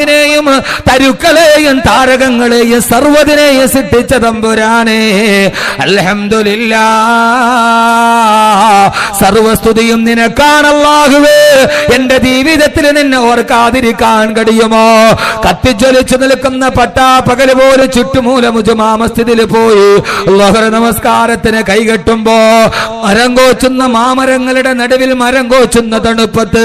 യും തരുക്കളെയും താരകങ്ങളെയും സർവ്വതിനെയും സൃഷ്ടിച്ച തമ്പുരാനെ അൽഹംദുലില്ലാഹ്. സർവസ്തുതിയും നിനക്കാണ് അല്ലാഹുവേ. എന്റെ ജീവിതത്തിൽ നിന്നെ ഓർക്കാതിരിക്കാൻ കഴിയുമോ? കത്തിജ്വലിച്ചു നിൽക്കുന്ന പട്ടാപ്പകൽ പോലെ ചുറ്റുമൂല ജുമാ മസ്ജിദിൽ പോയി ളുഹർ നമസ്കാരത്തിന് കൈകെട്ടുമ്പോ മരം കോച്ചുന്ന മാമരങ്ങളുടെ നടുവിൽ മരം കോച്ചുന്ന തണുപ്പത്ത്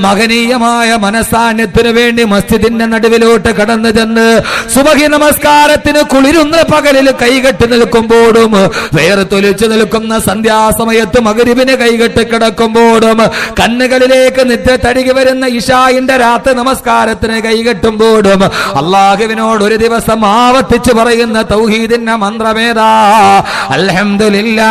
മഹനീയമായ മനസാന്നിധ്യത്തിന് വേണ്ടി മസ്ജിദിന്റെ നടുവിലോട്ട് കടന്നു ചെന്ന് സുബഹി നമസ്കാരത്തിന് കുളിരുന്ന പകലിൽ കൈകെട്ടി നിൽക്കുമ്പോഴും വേർത്തൊലിച്ചു നിൽക്കുന്ന സന്ധ്യാസമയത്ത് മഗ്‌രിബിന് കൈകെട്ടി കിടക്കുമ്പോഴും കണ്ണുകളിലേക്ക് നിദ്ര തടികി വരുന്ന ഇശായിന്റെ രാത്രി നമസ്കാരത്തിന് കൈകെട്ടുമ്പോഴും അല്ലാഹുവിനോട് ഒരു ദിവസം ആവർത്തിച്ചു പറയുന്ന തൗഹീദിന്റെ മന്ത്രമേതാ? അൽഹംദുലില്ലാഹ്.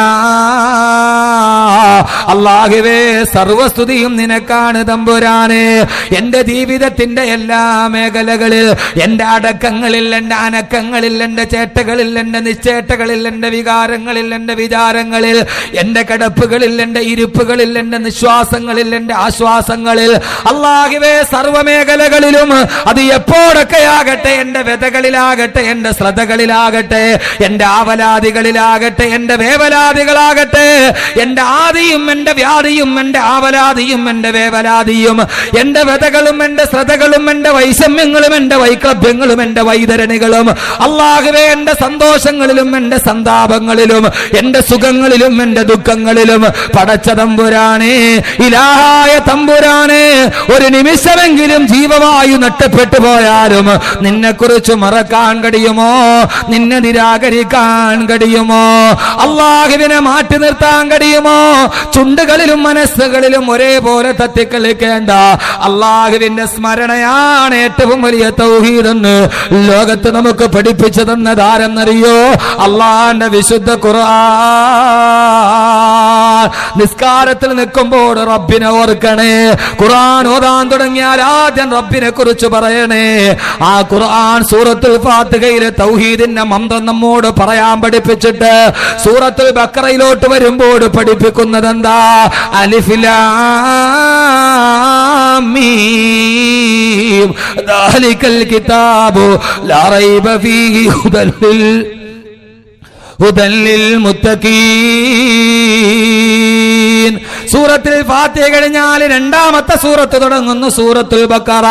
അല്ലാഹുവേ, സർവസ്തുതിയും നിനക്കാണ് തമ്പുരാനെ. എന്റെ ജീവിതത്തിന്റെ എല്ലാ മേഖലകളിൽ, എന്റെ അടക്കങ്ങളിൽ, എന്റെ അനക്കങ്ങളിൽ, എന്റെ ചേട്ടകളിൽ, എന്റെ നിശ്ചേട്ടകളിൽ, എന്റെ വികാരങ്ങളിൽ, എന്റെ വിചാരങ്ങളിൽ, എന്റെ കിടപ്പുകളിൽ, എന്റെ ഇരിപ്പുകളിൽ, എന്റെ നിശ്വാസങ്ങളിൽ, എന്റെ ആശ്വാസങ്ങളിൽ, അല്ലാഹുവേ, സർവ്വമേഖലകളിലും അത് എപ്പോഴൊക്കെയാകട്ടെ, എന്റെ വ്യതകളിലാകട്ടെ, എന്റെ ശ്രദ്ധകളിലാകട്ടെ, എന്റെ ആവലാദികളിലാകട്ടെ, എന്റെ വേവലാദികളാകട്ടെ, എന്റെ ആദിയും എന്റെ വ്യാധിയും എന്റെ ആവലാദിയും എന്റെ വേവലാദിയും എന്റെ വ്യതകളും എന്റെ ശ്രദ്ധകളും എന്റെ വൈഷമ്യങ്ങളും എന്റെ വൈക്ലഭ്യങ്ങളും എന്റെ വൈതരണികളും അല്ലാഹുവേ, എന്റെ സന്തോഷങ്ങളിലും എന്റെ സന്താപങ്ങളിലും എന്റെ സുഖങ്ങളിലും എന്റെ ദുഃഖങ്ങളിലും പടച്ച തമ്പുരാനെ, ഇലാഹായ തമ്പുരാനെ, ഒരു നിമിഷമെങ്കിലും ജീവവായു നഷ്ടപ്പെട്ടു പോയാലും നിന്നെക്കുറിച്ച് മറക്കാൻ കഴിയുമോ? നിന്നെ നിരാകരിക്കാൻ കഴിയുമോ? അല്ലാഹുവിനെ മാറ്റി നിർത്താൻ കഴിയുമോ? ചുണ്ടുകളിലും മനസ്സുകളിലും ഒരേപോലെ തത്തിക്കളിക്കേണ്ട അല്ലാഹുവിന്റെ സ്മരണയാണ് ഏറ്റവും വലിയ തൗഹീദെന്ന് ലോകത്ത് നമുക്ക് പഠിപ്പിച്ചു തന്നതാരെന്നറിയോ? അല്ലാഹുവിന്റെ വിശുദ്ധ ഖുർആൻ. നിസ്കാരത്തിൽ നിൽക്കുമ്പോൾ റബ്ബിനെ ഓർക്കണേ. ഖുർആൻ ഓതാൻ തുടങ്ങിയാൽ ആദ്യം റബ്ബിനെ കുറിച്ച് പറയണേ. ആ ഖുർആൻ സൂറത്തുൽ ഫാത്തിഹയിലെ തൗഹീദിന്റെ മന്ത്രം നമ്മോട് പറയാൻ പഠിപ്പിച്ചിട്ട് സൂറത്തുൽ ബഖറയിലോട്ട് വരുമ്പോൾ പഠിപ്പിക്കുന്നത് എന്താ? അലിഫ് ലാം മീം ദാലികൽ കിതാബു ലാ റൈബ ഫീഹി ഹുദൽ ലിൽ മുത്തഖീൻ. സൂറത്തുൽ ഫാത്തിഹ കഴിഞ്ഞാൽ രണ്ടാമത്തെ സൂറത്ത് തുടങ്ങുന്നു സൂറത്തുൽ ബഖറ.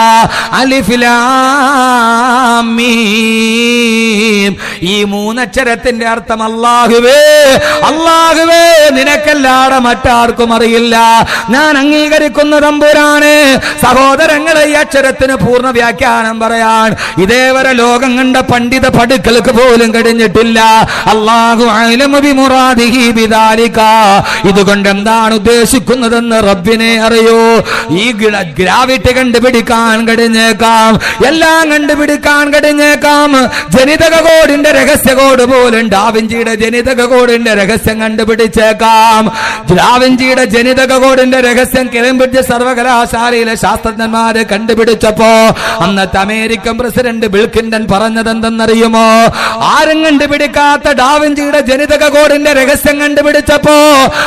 അലിഫ് ലാം മീം. ഈ മൂന്നക്ഷരത്തിന്റെ അർത്ഥം അല്ലാഹുവേ, അല്ലാഹുവേ, നിനക്കല്ലാതെ മറ്റാർക്കും അറിയില്ല. ഞാൻ അംഗീകരിക്കുന്ന തമ്പുരാനെ. സഹോദരങ്ങളെ, ഈ അക്ഷരത്തിന് പൂർണ്ണ വ്യാഖ്യാനം പറയാൻ ഇതേവരെ ലോകം കണ്ട പണ്ഡിത പടുക്കൾക്ക് പോലും കഴിഞ്ഞിട്ടില്ല. അല്ലാഹു അഅലമു ബിമുറാദിഹി ബിദാലിക. ഇതുകൊണ്ട് എന്താണ് ഉദ്ദേശിക്കുന്നതെന്ന് റബ്ബിനെ അറിയോ? ഈ ഗ്രാവിറ്റി കണ്ടുപിടിക്കാൻ കഴിഞ്ഞേക്കാം, എല്ലാം കണ്ടുപിടിക്കാൻ കഴിഞ്ഞേക്കാം. ജനിതക കോഡിന്റെ രഹസ്യ കോഡ് പോലും ഡാവിഞ്ചിയുടെ ജനിതക കോഡിന്റെ രഹസ്യം കണ്ടുപിടിച്ചേക്കാം. ഡാവിഞ്ചിയുടെ ജനിതക കോഡിന്റെ രഹസ്യം കേംബ്രിഡ്ജ് സർവകലാശാലയിലെ ശാസ്ത്രജ്ഞന്മാര് കണ്ടുപിടിച്ചപ്പോ അന്നത്തെ അമേരിക്കൻ പ്രസിഡന്റ് ബിൽ ക്ലിന്റൺ പറഞ്ഞതെന്തെന്നറിയുമോ? ആരും കണ്ടുപിടിക്കാത്ത ഡാവിഞ്ചിയുടെ ജനിതക കോഡിന്റെ രഹസ്യം കണ്ടുപിടിച്ചപ്പോ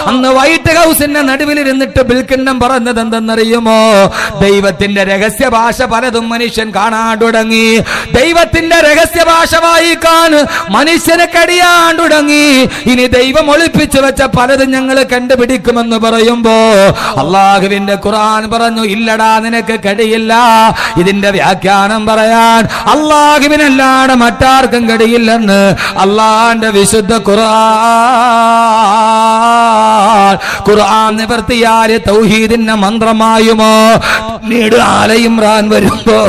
അന്ന് വൈറ്റ് ഹൗസിന്റെ നടുവിലിരുന്നിട്ട് ബിൽ ക്ലിന്റൺ പറഞ്ഞത് എന്തെന്നറിയുമോ? ദൈവത്തിന്റെ രഹസ്യ ഭാഷ പലതും മനുഷ്യൻ കാണാൻ തുടങ്ങി. ദൈവത്തിന്റെ രഹസ്യ ഭാഷ വായിക്കാൻ മനുഷ്യനെ കഴിയാൻ തുടങ്ങി. ഇനി ദൈവം ഒളിപ്പിച്ചു വെച്ച പലതും ഞങ്ങൾ കണ്ടുപിടിക്കുമെന്ന് പറയുമ്പോ അല്ലാഹുവിന്റെ ഖുർആൻ പറഞ്ഞു, ഇല്ലടാ, നിനക്ക് കഴിയില്ല. ഇതിന്റെ വ്യാഖ്യാനം പറയാൻ അല്ലാഹുവിനല്ലാതെ മറ്റാർക്കും കഴിയില്ലെന്ന് അല്ലാഹുവിന്റെ വിശുദ്ധ ഖുർആൻ. ഖുർആൻ നിവർത്തിയാല് തൗഹീദിന്റെ മന്ത്രമായുമോ? പിന്നീട് ആല ഇമ്രാൻ വരുമ്പോ,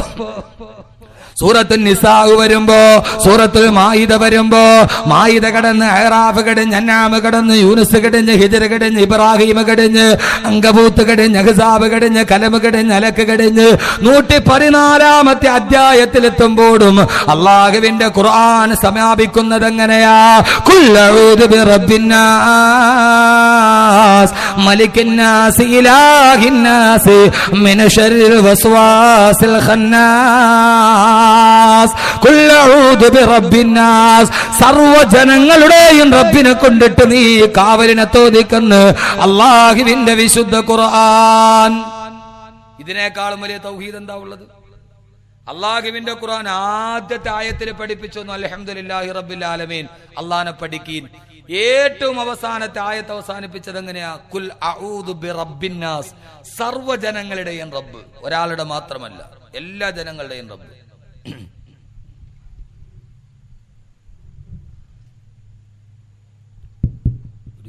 സൂറത്തുൽ നിസാ വരുമ്പോ, സൂറത്തുൽ മായിദ വരുമ്പോ, മായിദ കടന്ന് അഹ്റാഫ് കടന്ന് അൻആം കടന്ന് യൂനുസ് കടന്ന് ഹിജ്ർ കടന്ന് ഇബ്രാഹിം കടന്ന് അങ്കബൂത്ത് കടന്ന് അഹ്സാബ് കടന്ന് കലം കടന്ന് അലക്ക് കടന്ന് 114ാമത്തെ അധ്യായത്തിലെത്തുമ്പോഴും അല്ലാഹുവിന്റെ ഖുർആൻ സമാപിക്കുന്നത് എങ്ങനെയാ? ഖുൽ അഊദു ബിറബ്ബിന്നാസ് മലിക്കിന്നാസ് ഇലാഹിന്നാസ് മിന ശർരിൽ വസ്വാസിൽ ഖന്നാസ്. സർവജനങ്ങളുടെയും റബ്ബിനെ കൊണ്ടിട്ട് നീ കാവലിനെ തോന്നിക്കുന്നു അല്ലാഹുവിന്റെ വിശുദ്ധ ഖുർആൻ. ഇതിനേക്കാളും വലിയ തൗഹീദ് എന്താ ഉള്ളത്? അള്ളാഹുവിന്റെ ഖുർആൻ ആദ്യത്തെ ആയത്തിൽ പഠിപ്പിച്ചു അൽഹംദുലില്ലാഹി റബ്ബിൽ ആലമീൻ, അള്ളാഹനെ പഠിക്കീൻ. ഏറ്റവും അവസാനത്തെ ആയത്ത് അവസാനിപ്പിച്ചത് എങ്ങനെയാ? കുൽ അഊദു ബിറബ്ബിൻ നാസ്, സർവ്വജനങ്ങളുടെയും റബ്ബ്, ഒരാളുടെ മാത്രമല്ല, എല്ലാ ജനങ്ങളുടെയും റബ്ബ്.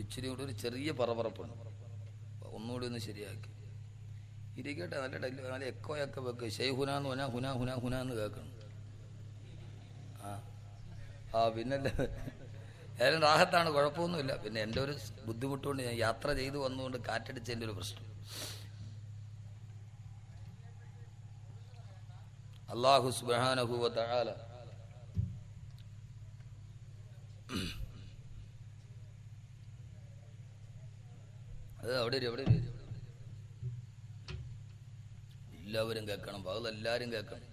ഇച്ചിരി കൂടി ഒരു ചെറിയ പറപ്പറപ്പുണ്ട്, ഒന്നുകൂടി ഒന്ന് ശരിയാക്കി ഇരിക്കട്ടെ. നല്ല എക്കോയൊക്കെ വെക്ക്. ഷെയ്ഹുനാന്ന് പറഞ്ഞാൽ ഹുന ഹുന ഹുന എന്ന് കേൾക്കണം. പിന്നല്ല, ഏതായാലും റാഹത്താണ്, കുഴപ്പമൊന്നുമില്ല. പിന്നെ എൻ്റെ ഒരു ബുദ്ധിമുട്ടുകൊണ്ട് ഞാൻ യാത്ര ചെയ്തു വന്നുകൊണ്ട് കാറ്റടിച്ചതിൻ്റെ ഒരു പ്രശ്നം. അല്ലാഹു സുബ്ഹാനഹു വ തആല അവിടെ എല്ലാവരും കേൾക്കണം, എല്ലാവരും കേൾക്കണം.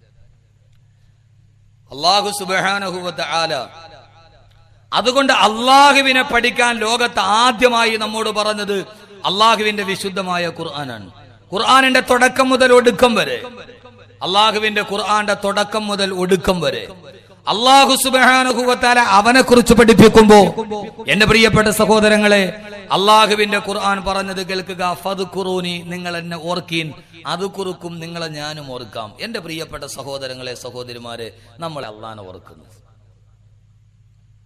അല്ലാഹു സുബ്ഹാനഹു വ തആല അതുകൊണ്ട് അള്ളാഹുവിനെ പഠിക്കാൻ ലോകത്ത് ആദ്യമായി നമ്മോട് പറഞ്ഞത് അള്ളാഹുവിന്റെ വിശുദ്ധമായ ഖുർആനാണ്. ഖുർആനിന്റെ തുടക്കം മുതൽ ഒടുക്കം വരെ, അള്ളാഹുവിന്റെ ഖുർആന്റെ തുടക്കം മുതൽ ഒടുക്കം വരെ അള്ളാഹു സുബ്ഹാനഹു വ തആല അവനെ കുറിച്ച് പഠിപ്പിക്കുമ്പോ, എന്റെ പ്രിയപ്പെട്ട സഹോദരങ്ങളെ, അള്ളാഹുവിന്റെ ഖുർആൻ പറഞ്ഞത് കേൾക്കുക. ഫദ്കുറൂനി, നിങ്ങൾ എന്നെ ഓർക്കീൻ, അത് കുറുക്കും നിങ്ങളെ ഞാനും ഓർക്കാം. എന്റെ പ്രിയപ്പെട്ട സഹോദരങ്ങളെ, സഹോദരിമാരെ, നമ്മൾ അള്ളാഹനെ ഓർക്കുന്നത്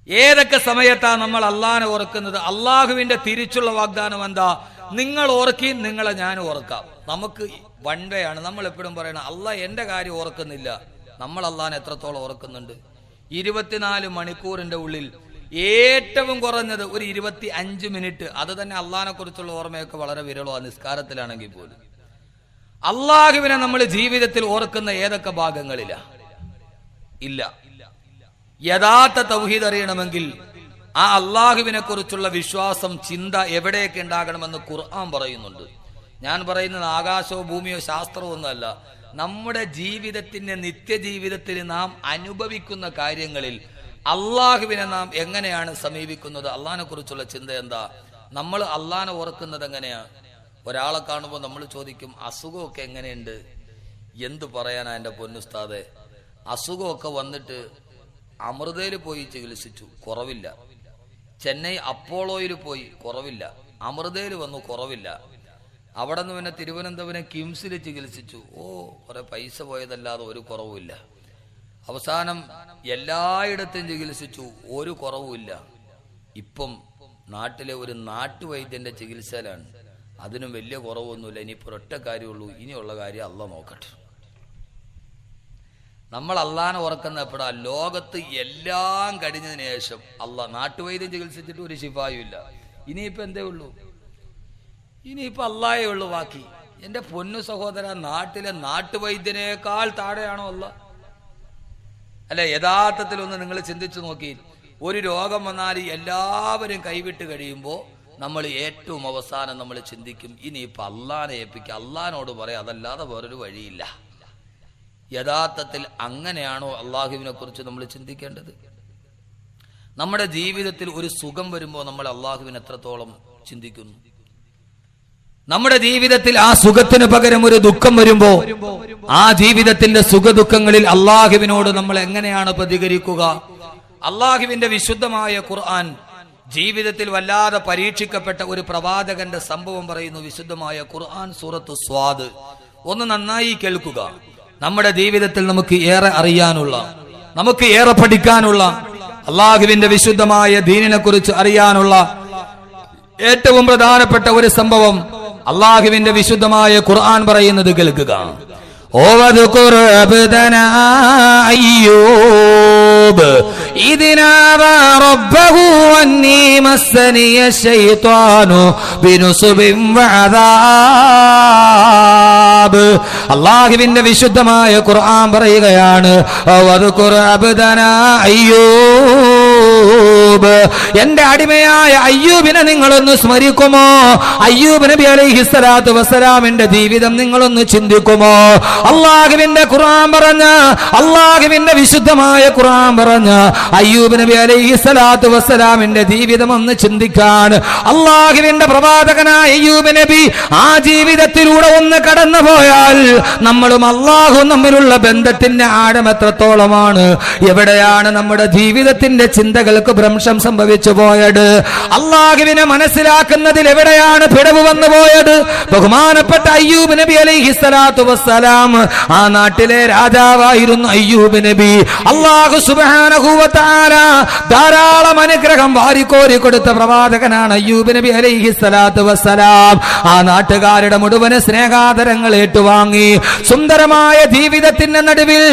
ഏതൊക്കെ സമയത്താ നമ്മൾ അള്ളാഹനെ ഓർക്കുന്നത്? അള്ളാഹുവിന്റെ തിരിച്ചുള്ള വാഗ്ദാനം എന്താ? നിങ്ങൾ ഓർക്കീൻ, നിങ്ങളെ ഞാൻ ഓർക്കാം. നമുക്ക് വൺ വേ ആണ്. നമ്മൾ എപ്പോഴും പറയണം അള്ളാഹ് എന്റെ കാര്യം ഓർക്കുന്നില്ല. നമ്മൾ അള്ളാഹനെ എത്രത്തോളം ഓർക്കുന്നുണ്ട്? 24 മണിക്കൂറിന്റെ ഉള്ളിൽ ഏറ്റവും കുറഞ്ഞത് ഒരു 25 മിനിറ്റ്, അത് തന്നെ അള്ളാഹിനെ കുറിച്ചുള്ള ഓർമ്മയൊക്കെ വളരെ വിരളമാണ്, നിസ്കാരത്തിലാണെങ്കിൽ പോലും. അള്ളാഹുവിനെ നമ്മൾ ജീവിതത്തിൽ ഓർക്കുന്ന ഏതൊക്കെ ഭാഗങ്ങളിലാ? ഇല്ല. യഥാർത്ഥ തൗഹീദ് അറിയണമെങ്കിൽ ആ അള്ളാഹുവിനെ കുറിച്ചുള്ള വിശ്വാസം, ചിന്ത എവിടെയൊക്കെ ഉണ്ടാകണമെന്ന് ഖുർആൻ പറയുന്നുണ്ട്. ഞാൻ പറയുന്നത് ആകാശമോ ഭൂമിയോ ശാസ്ത്രമോ ഒന്നുമല്ല. നമ്മുടെ ജീവിതത്തിന്റെ നിത്യജീവിതത്തിൽ നാം അനുഭവിക്കുന്ന കാര്യങ്ങളിൽ അള്ളാഹുവിനെ നാം എങ്ങനെയാണ് സമീപിക്കുന്നത്? അള്ളാഹിനെ കുറിച്ചുള്ള ചിന്ത എന്താ? നമ്മൾ അള്ളാഹിനെ ഓർക്കുന്നത് എങ്ങനെയാ? ഒരാളെ കാണുമ്പോൾ നമ്മൾ ചോദിക്കും അസുഖമൊക്കെ എങ്ങനെയുണ്ട്? എന്ത് പറയാനാ എൻ്റെ പൊന്നുസ്താദെ, അസുഖമൊക്കെ വന്നിട്ട് അമൃതയിൽ പോയി ചികിത്സിച്ചു, കുറവില്ല. ചെന്നൈ അപ്പോളോയിൽ പോയി, കുറവില്ല. അമൃതയിൽ വന്നു, കുറവില്ല. അവിടെ നിന്ന് പിന്നെ തിരുവനന്തപുരം കിംസിൽ ചികിത്സിച്ചു, കുറെ പൈസ പോയതല്ലാതെ ഒരു കുറവുമില്ല. അവസാനം എല്ലായിടത്തും ചികിത്സിച്ചു, ഒരു കുറവുമില്ല. ഇപ്പം നാട്ടിലെ ഒരു നാട്ടുവൈദ്യന്റെ ചികിത്സയിലാണ്, അതിനും വലിയ കുറവൊന്നുമില്ല. ഇനിയിപ്പോൾ ഒറ്റ കാര്യമുള്ളൂ, ഇനിയുള്ള കാര്യം അള്ളാഹ് നോക്കട്ടെ. നമ്മൾ അള്ളാഹനെ ഓർക്കുന്ന എപ്പോഴാ? ലോകത്ത് എല്ലാം കഴിഞ്ഞതിന് ശേഷം. അള്ളാഹ് നാട്ടുവൈദ്യം ചികിത്സിച്ചിട്ട് ഒരു ശിഫായും ഇല്ല. ഇനിയിപ്പോൾ എന്തേ ഉള്ളൂ? ഇനിയിപ്പോൾ അള്ളാഹേ ഉള്ളൂ ബാക്കി. എൻ്റെ പൊന്നു സഹോദര, നാട്ടിലെ നാട്ടുവൈദ്യനേക്കാൾ താഴെയാണോ അള്ളാഹ്? അല്ലെ, യഥാർത്ഥത്തിൽ ഒന്ന് നിങ്ങൾ ചിന്തിച്ചു നോക്കി. ഒരു രോഗം വന്നാൽ എല്ലാവരും കൈവിട്ട് കഴിയുമ്പോൾ നമ്മൾ ഏറ്റവും അവസാനം നമ്മൾ ചിന്തിക്കും ഇനിയിപ്പോൾ അള്ളാഹനെ ഏൽപ്പിക്കുക, അള്ളാഹിനോട് പറയാം, അതല്ലാതെ വേറൊരു വഴിയില്ല. യഥാർത്ഥത്തിൽ അങ്ങനെയാണോ അള്ളാഹുവിനെ കുറിച്ച് നമ്മൾ ചിന്തിക്കേണ്ടത്? നമ്മുടെ ജീവിതത്തിൽ ഒരു സുഖം വരുമ്പോൾ നമ്മൾ അള്ളാഹുവിനെ എത്രത്തോളം ചിന്തിക്കുന്നു? നമ്മുടെ ജീവിതത്തിൽ ആ സുഖത്തിന് പകരം ഒരു ദുഃഖം വരുമ്പോ ആ ജീവിതത്തിന്റെ സുഖദുഃഖങ്ങളിൽ അള്ളാഹുവിനോട് നമ്മൾ എങ്ങനെയാണ് പ്രതികരിക്കുക? അള്ളാഹുവിന്റെ വിശുദ്ധമായ ഖുർആൻ ജീവിതത്തിൽ വല്ലാതെ പരീക്ഷിക്കപ്പെട്ട ഒരു പ്രവാചകന്റെ സംഭവം പറയുന്നു. വിശുദ്ധമായ ഖുർആൻ സൂറത്ത് സ്വാദ് ഒന്ന് നന്നായി കേൾക്കുക. നമ്മുടെ ജീവിതത്തിൽ നമുക്ക് ഏറെ അറിയാനുള്ള, നമുക്ക് ഏറെ പഠിക്കാനുള്ള, അള്ളാഹുവിന്റെ വിശുദ്ധമായ ദീനിനെ കുറിച്ച് അറിയാനുള്ള ഏറ്റവും പ്രധാനപ്പെട്ട ഒരു സംഭവം അള്ളാഹുവിന്റെ വിശുദ്ധമായ ഖുർആൻ പറയുന്നത് കേൾക്കുക. وَاذْكُرْ عَبْدَنَا أَيُّوبَ إِذْ نَادَىٰ رَبَّهُ أَنِّي مَسَّنِيَ الشَّيْطَانُ بِنُصْبٍ وَعَذَابٍ. അള്ളാഹുവിന്റെ വിശുദ്ധമായ ഖുർആൻ പറയുകയാണ്, وَاذْكُرْ عَبْدَنَا أَيُّوبَ അയ്യൂബ്, എന്റെ അടിമയായ അയ്യൂബിനെ നിങ്ങളൊന്ന് സ്മരിക്കുമോ? അയ്യൂബ് നബി അലൈഹിസ്സലാത്തു വസ്സലാമിന്റെ ജീവിതം നിങ്ങളൊന്ന് ചിന്തിക്കുമോ? അള്ളാഹുവിന്റെ ഖുർആൻ പറഞ്ഞ, അള്ളാഹുവിന്റെ വിശുദ്ധമായ ഖുർആൻ പറഞ്ഞ അയ്യൂബ് നബി അലൈഹിസ്സലാത്തു വസ്സലാമിന്റെ ജീവിതം ഒന്ന് ചിന്തിക്കാൻ അള്ളാഹുവിന്റെ പ്രവാചകനായ അയ്യൂബ് നബി ആ ജീവിതത്തിലൂടെ ഒന്ന് കടന്നു പോയാൽ നമ്മളും അള്ളാഹും തമ്മിലുള്ള ബന്ധത്തിന്റെ ആഴം എത്രത്തോളമാണ്, എവിടെയാണ് നമ്മുടെ ജീവിതത്തിന്റെ ചിന്തകൾക്ക് ഭ്രംശം സംഭവിച്ചു പോയത്, അള്ളാഹുവിനെ മനസ്സിലാക്കുന്നതിൽ എവിടെയാണ് പിഴവ് വന്നു പോയത്? ബഹുമാനപ്പെട്ട അയ്യൂബ് നബി അലൈഹിസ്സലാത്തു വസ്സലാം ആ നാട്ടിലെ രാജാവായിരുന്നു അയ്യൂബ് നബി. അല്ലാഹു സുബ്ഹാനഹു വ തആല ധാരാളം അനുഗ്രഹം വാരിക്കോരി കൊടുത്ത പ്രവാചകനാണ് അയ്യൂബ് നബി അലൈഹിസ്സലാത്തു വസ്സലാം. ആ നാട്ടുകാരുടെ മുഴുവൻ സ്നേഹാദരങ്ങൾ ഏറ്റുവാങ്ങി സുന്ദരമായ ജീവിതത്തിന്റെ നടുവിൽ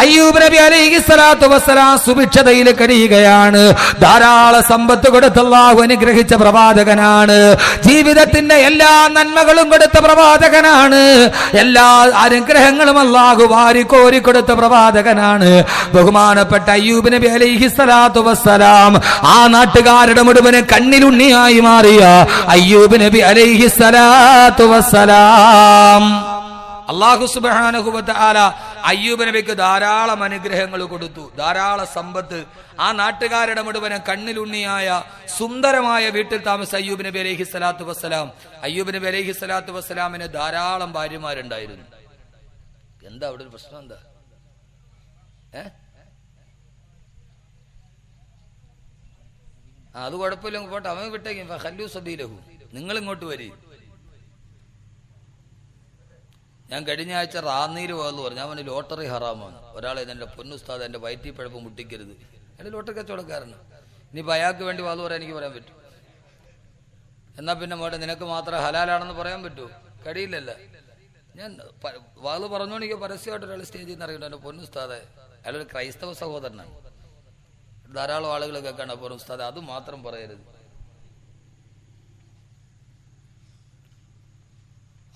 അയ്യൂബ് നബി അലൈഹിസ്സലാത്തു വസ്സലാം സുഭിക്ഷതയിൽ കഴിയുകയാണ്. ധാരാളം സമ്പത്ത് കൊടുത്ത് അല്ലാഹു അനുഗ്രഹിച്ച പ്രവാചകനാണ്. ജീവിതത്തിന്റെ എല്ലാ നന്മകളും കൊടുത്ത പ്രവാചകനാണ്. എല്ലാ അനുഗ്രഹങ്ങളും അല്ലാഹു വാരിക്കോരി കൊടുത്ത പ്രവാചകനാണ് ബഹുമാനപ്പെട്ട അയ്യൂബ് നബി അലൈഹിസ്സലാത്തു വസ്സലാം. ആ നാട്ടുകാരുടെ മുഴുവൻ കണ്ണിലുണ്ണിയായി മാറിയ അയ്യൂബ് നബി അലൈഹിസ്സലാത്തു വസ്സലാം. അല്ലാഹു സുബ്ഹാനഹു വ തആല അയ്യൂബ് നബിക്ക് ധാരാളം അനുഗ്രഹങ്ങൾ കൊടുത്തു, ധാരാളം സമ്പത്ത്. ആ നാട്ടുകാരുടെ മുഴുവൻ കണ്ണിലുണ്ണിയായ സുന്ദരമായ വീട്ടിൽ താമസിച്ച അയ്യൂബ് നബി അലൈഹിസ്സലാത്തു വസ്സലാം. അയ്യൂബ് നബി അലൈഹിസ്സലാത്തു വസ്സലാമിന് ധാരാളം ഭാര്യമാരുണ്ടായിരുന്നു. എന്താ അവിടെ ഒരു പ്രശ്നം? എന്താ അത് കുഴപ്പമില്ല, പോട്ടെ, അവൻ വിട്ടേക്കും. ഫഖല്ലു സബീലഹു, നിങ്ങൾ ഇങ്ങോട്ട് വരി. ഞാൻ കഴിഞ്ഞ ആഴ്ച റാന്നീര് പോകാന്ന് പറഞ്ഞു. അവന് ലോട്ടറി ഹറാമാണ്. ഒരാളെ എൻ്റെ പൊന്നുസ്താദ് എൻ്റെ വയറ്റിൽ പഴപ്പ് മുട്ടിക്കരുത്, എൻ്റെ ലോട്ടറി കച്ചവടക്കാരന്. ഇനിയിപ്പോൾ അയാൾക്ക് വേണ്ടി വാത് പറയാൻ എനിക്ക് പറയാൻ പറ്റും? എന്നാൽ പിന്നെ മോട്ടെ, നിനക്ക് മാത്രം ഹലാലാണെന്ന് പറയാൻ പറ്റുമോ? കഴിയില്ലല്ല. ഞാൻ വാത് പറഞ്ഞോണ്ട് എനിക്ക് പരസ്യമായിട്ട് ഒരാൾ സ്റ്റേജിൽ നിന്ന് അറിയണ്ടോ, എൻ്റെ പൊന്നുസ്താദെ. അയാളൊരു ക്രൈസ്തവ സഹോദരനാണ്. ധാരാളം ആളുകൾ കേൾക്കാണ് പൊന്നുസ്താദെ അത് മാത്രം പറയരുത്.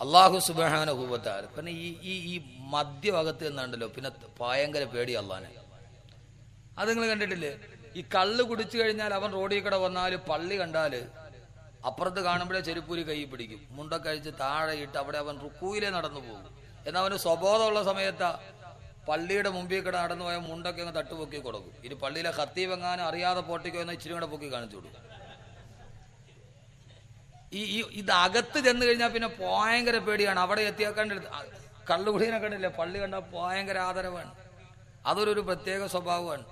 അല്ലാഹു സുബ്ഹാനഹു വ തആല പിന്നെ ഈ മധ്യഭാഗത്ത് നിന്നുണ്ടല്ലോ പിന്നെ ഭയങ്കര പേടി അള്ളാനെ. അത് നിങ്ങൾ കണ്ടിട്ടില്ലേ? ഈ കള്ള് കുടിച്ചു കഴിഞ്ഞാൽ അവൻ റോഡിൽ കൂടെ വന്നാൽ പള്ളി കണ്ടാൽ അപ്പുറത്ത് കാണുമ്പോഴേ ചെരുപ്പൂരി കൈ പിടിക്കും, മുണ്ടൊക്കെ കഴിച്ച് താഴെ ഇട്ട് അവിടെ അവൻ റുക്കൂയിലേ നടന്നു പോകും. എന്നാൽ അവന് സ്വബോധമുള്ള സമയത്താ പള്ളിയുടെ മുമ്പിൽ കൂടെ നടന്നു പോയാൽ മുണ്ടൊക്കെ അങ്ങ് തട്ടുപൊക്കി കൊടുക്കും. ഇനി പള്ളിയിലെ ഖത്തീബെങ്ങാനും അറിയാതെ പോട്ടിക്കോ എന്ന് ഇച്ചിരി കൂടെ പൊക്കി കാണിച്ചു കൊടുക്കും. ഇത് അകത്ത് ചെന്ന് കഴിഞ്ഞാൽ പിന്നെ ഭയങ്കര പേടിയാണ്. അവിടെ എത്തിയാൽ കണ്ടെടുത്ത് കള്ളുകുടീനെ കണ്ടില്ലേ, പള്ളി കണ്ടാൽ ഭയങ്കര ആദരവാണ്. അതൊരു പ്രത്യേക സ്വഭാവമാണ്.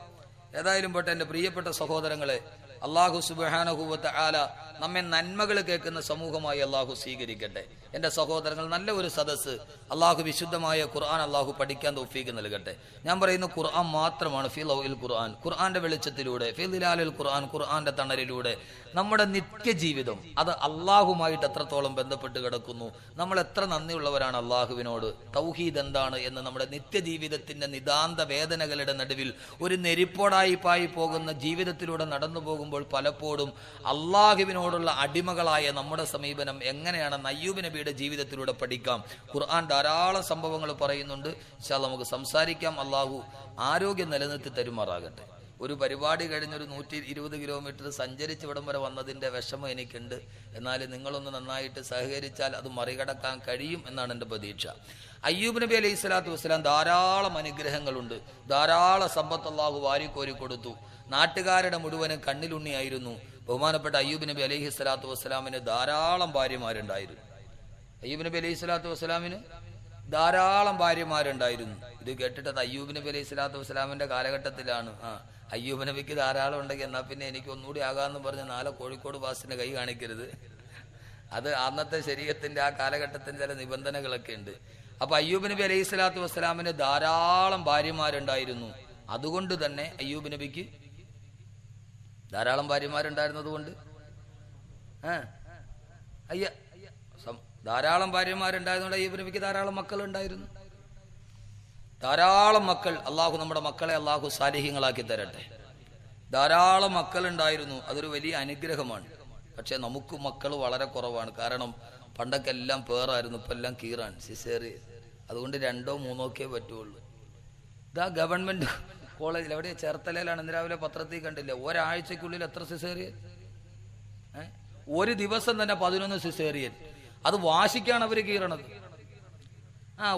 ഏതായാലും പോട്ടെ എൻ്റെ പ്രിയപ്പെട്ട സഹോദരങ്ങളെ, അല്ലാഹു സുബ്ഹാനഹു വ തആല നമ്മെ നന്മകൾ കേൾക്കുന്ന സമൂഹമായി അല്ലാഹു സ്വീകരിക്കട്ടെ. എൻ്റെ സഹോദരങ്ങൾ, നല്ല ഒരു സദസ്സ് അല്ലാഹു വിശുദ്ധമായ ഖുർആൻ അല്ലാഹു പഠിക്കാൻ തൗഫീഖ് നൽകട്ടെ. ഞാൻ പറയുന്ന ഖുർആൻ മാത്രമാണ്. ഫി ലൗഹിൽ ഖുർആൻ, ഖുർആന്റെ വെളിച്ചത്തിലൂടെ, ഫി ദിലാലിൽ ഖുർആൻ, ഖുർആന്റെ തണലിലൂടെ നമ്മുടെ നിത്യജീവിതം അത് അള്ളാഹുമായിട്ട് എത്രത്തോളം ബന്ധപ്പെട്ട് കിടക്കുന്നു, നമ്മൾ എത്ര നന്ദിയുള്ളവരാണ് അള്ളാഹുവിനോട്. തൗഹീദ് എന്താണ് എന്ന് നമ്മുടെ നിത്യജീവിതത്തിന്റെ നിതാന്ത വേദനകളുടെ നടുവിൽ ഒരു നെരിപ്പോടായി പായി പോകുന്ന ജീവിതത്തിലൂടെ നടന്നു പോകുമ്പോൾ പലപ്പോഴും അള്ളാഹുവിനോടുള്ള അടിമകളായ നമ്മുടെ സമീപനം എങ്ങനെയാണെന്ന് അയ്യൂബ് നബിയുടെ ജീവിതത്തിലൂടെ പഠിക്കാം. ഖുർആൻ ധാരാളം സംഭവങ്ങൾ പറയുന്നുണ്ട്. ഇൻഷാ അല്ലാഹ് നമുക്ക് സംസാരിക്കാം. അള്ളാഹു ആരോഗ്യം നിലനിർത്തി തരുമാറാകട്ടെ. ഒരു പരിപാടി കഴിഞ്ഞൊരു 120 കിലോമീറ്റർ സഞ്ചരിച്ച് ഇവിടം വരെ വന്നതിൻ്റെ വിഷമം എനിക്കുണ്ട്. എന്നാൽ നിങ്ങളൊന്ന് നന്നായിട്ട് സഹകരിച്ചാൽ അത് മറികടക്കാൻ കഴിയും എന്നാണ് എൻ്റെ പ്രതീക്ഷ. അയ്യൂബ് നബി അലൈഹി സ്വലാത്തു വസ്സലാം ധാരാളം അനുഗ്രഹങ്ങളുണ്ട്, ധാരാളം സമ്പത്ത് അല്ലാഹു വാരിക്കോരി കൊടുത്തു. നാട്ടുകാരുടെ മുഴുവനും കണ്ണിലുണ്ണിയായിരുന്നു. ബഹുമാനപ്പെട്ട അയ്യൂബ് നബി അലൈഹി സ്വലാത്തു വസ്സലാമിന് ധാരാളം ഭാര്യമാരുണ്ടായിരുന്നു. അയ്യൂബ് നബി അലൈഹി സ്വലാത്തു വസ്സലാമിന് ധാരാളം ഭാര്യമാരുണ്ടായിരുന്നു. ഇത് കേട്ടിട്ടത് അയ്യൂബ് നബി അലൈഹി സ്വലാത്തു വസ്സലാമിന്റെ കാലഘട്ടത്തിലാണ്. അയ്യൂബ് നബിക്ക് ധാരാളം ഉണ്ടെങ്കിൽ എന്നാൽ പിന്നെ എനിക്ക് ഒന്നുകൂടി ആകാമെന്ന് പറഞ്ഞ് നാളെ കോഴിക്കോട് ബാസിന്റെ കൈ കാണിക്കരുത്. അത് അന്നത്തെ ശരീരത്തിന്റെ ആ കാലഘട്ടത്തിന് ചില നിബന്ധനകളൊക്കെ ഉണ്ട്. അപ്പൊ അയ്യൂബ് നബി അലൈഹി സ്വലാത്തു വസ്സലാമിന് ധാരാളം ഭാര്യമാരുണ്ടായിരുന്നു. അതുകൊണ്ട് തന്നെ അയ്യൂബ് നബിക്ക് ധാരാളം ഭാര്യമാരുണ്ടായിരുന്നത് കൊണ്ട് ധാരാളം ഭാര്യമാരുണ്ടായിരുന്നുകൊണ്ട് അയ്യൂബ് നബിക്ക് ധാരാളം മക്കളുണ്ടായിരുന്നു. ധാരാളം മക്കൾ. അള്ളാഹു നമ്മുടെ മക്കളെ അള്ളാഹു സാലിഹ്യങ്ങളാക്കി തരട്ടെ. ധാരാളം മക്കളുണ്ടായിരുന്നു. അതൊരു വലിയ അനുഗ്രഹമാണ്. പക്ഷെ നമുക്ക് മക്കൾ വളരെ കുറവാണ്. കാരണം പണ്ടൊക്കെ എല്ലാം പേറായിരുന്നു, ഇപ്പം എല്ലാം കീറാണ്, സിസേറിയൻ. അതുകൊണ്ട് 2 3 ഒക്കെ പറ്റുള്ളൂ. ഇതാ ഗവൺമെന്റ് കോളേജിൽ എവിടെ ചേർത്തലയിലാണ് ഇന്ന് രാവിലെ പത്രത്തിൽ കണ്ടില്ല, ഒരാഴ്ചക്കുള്ളിൽ എത്ര സിസേറിയൻ, ഒരു ദിവസം തന്നെ 11 സിസേറിയൻ. അത് വാശിക്കാണ് അവർ കീറണത്.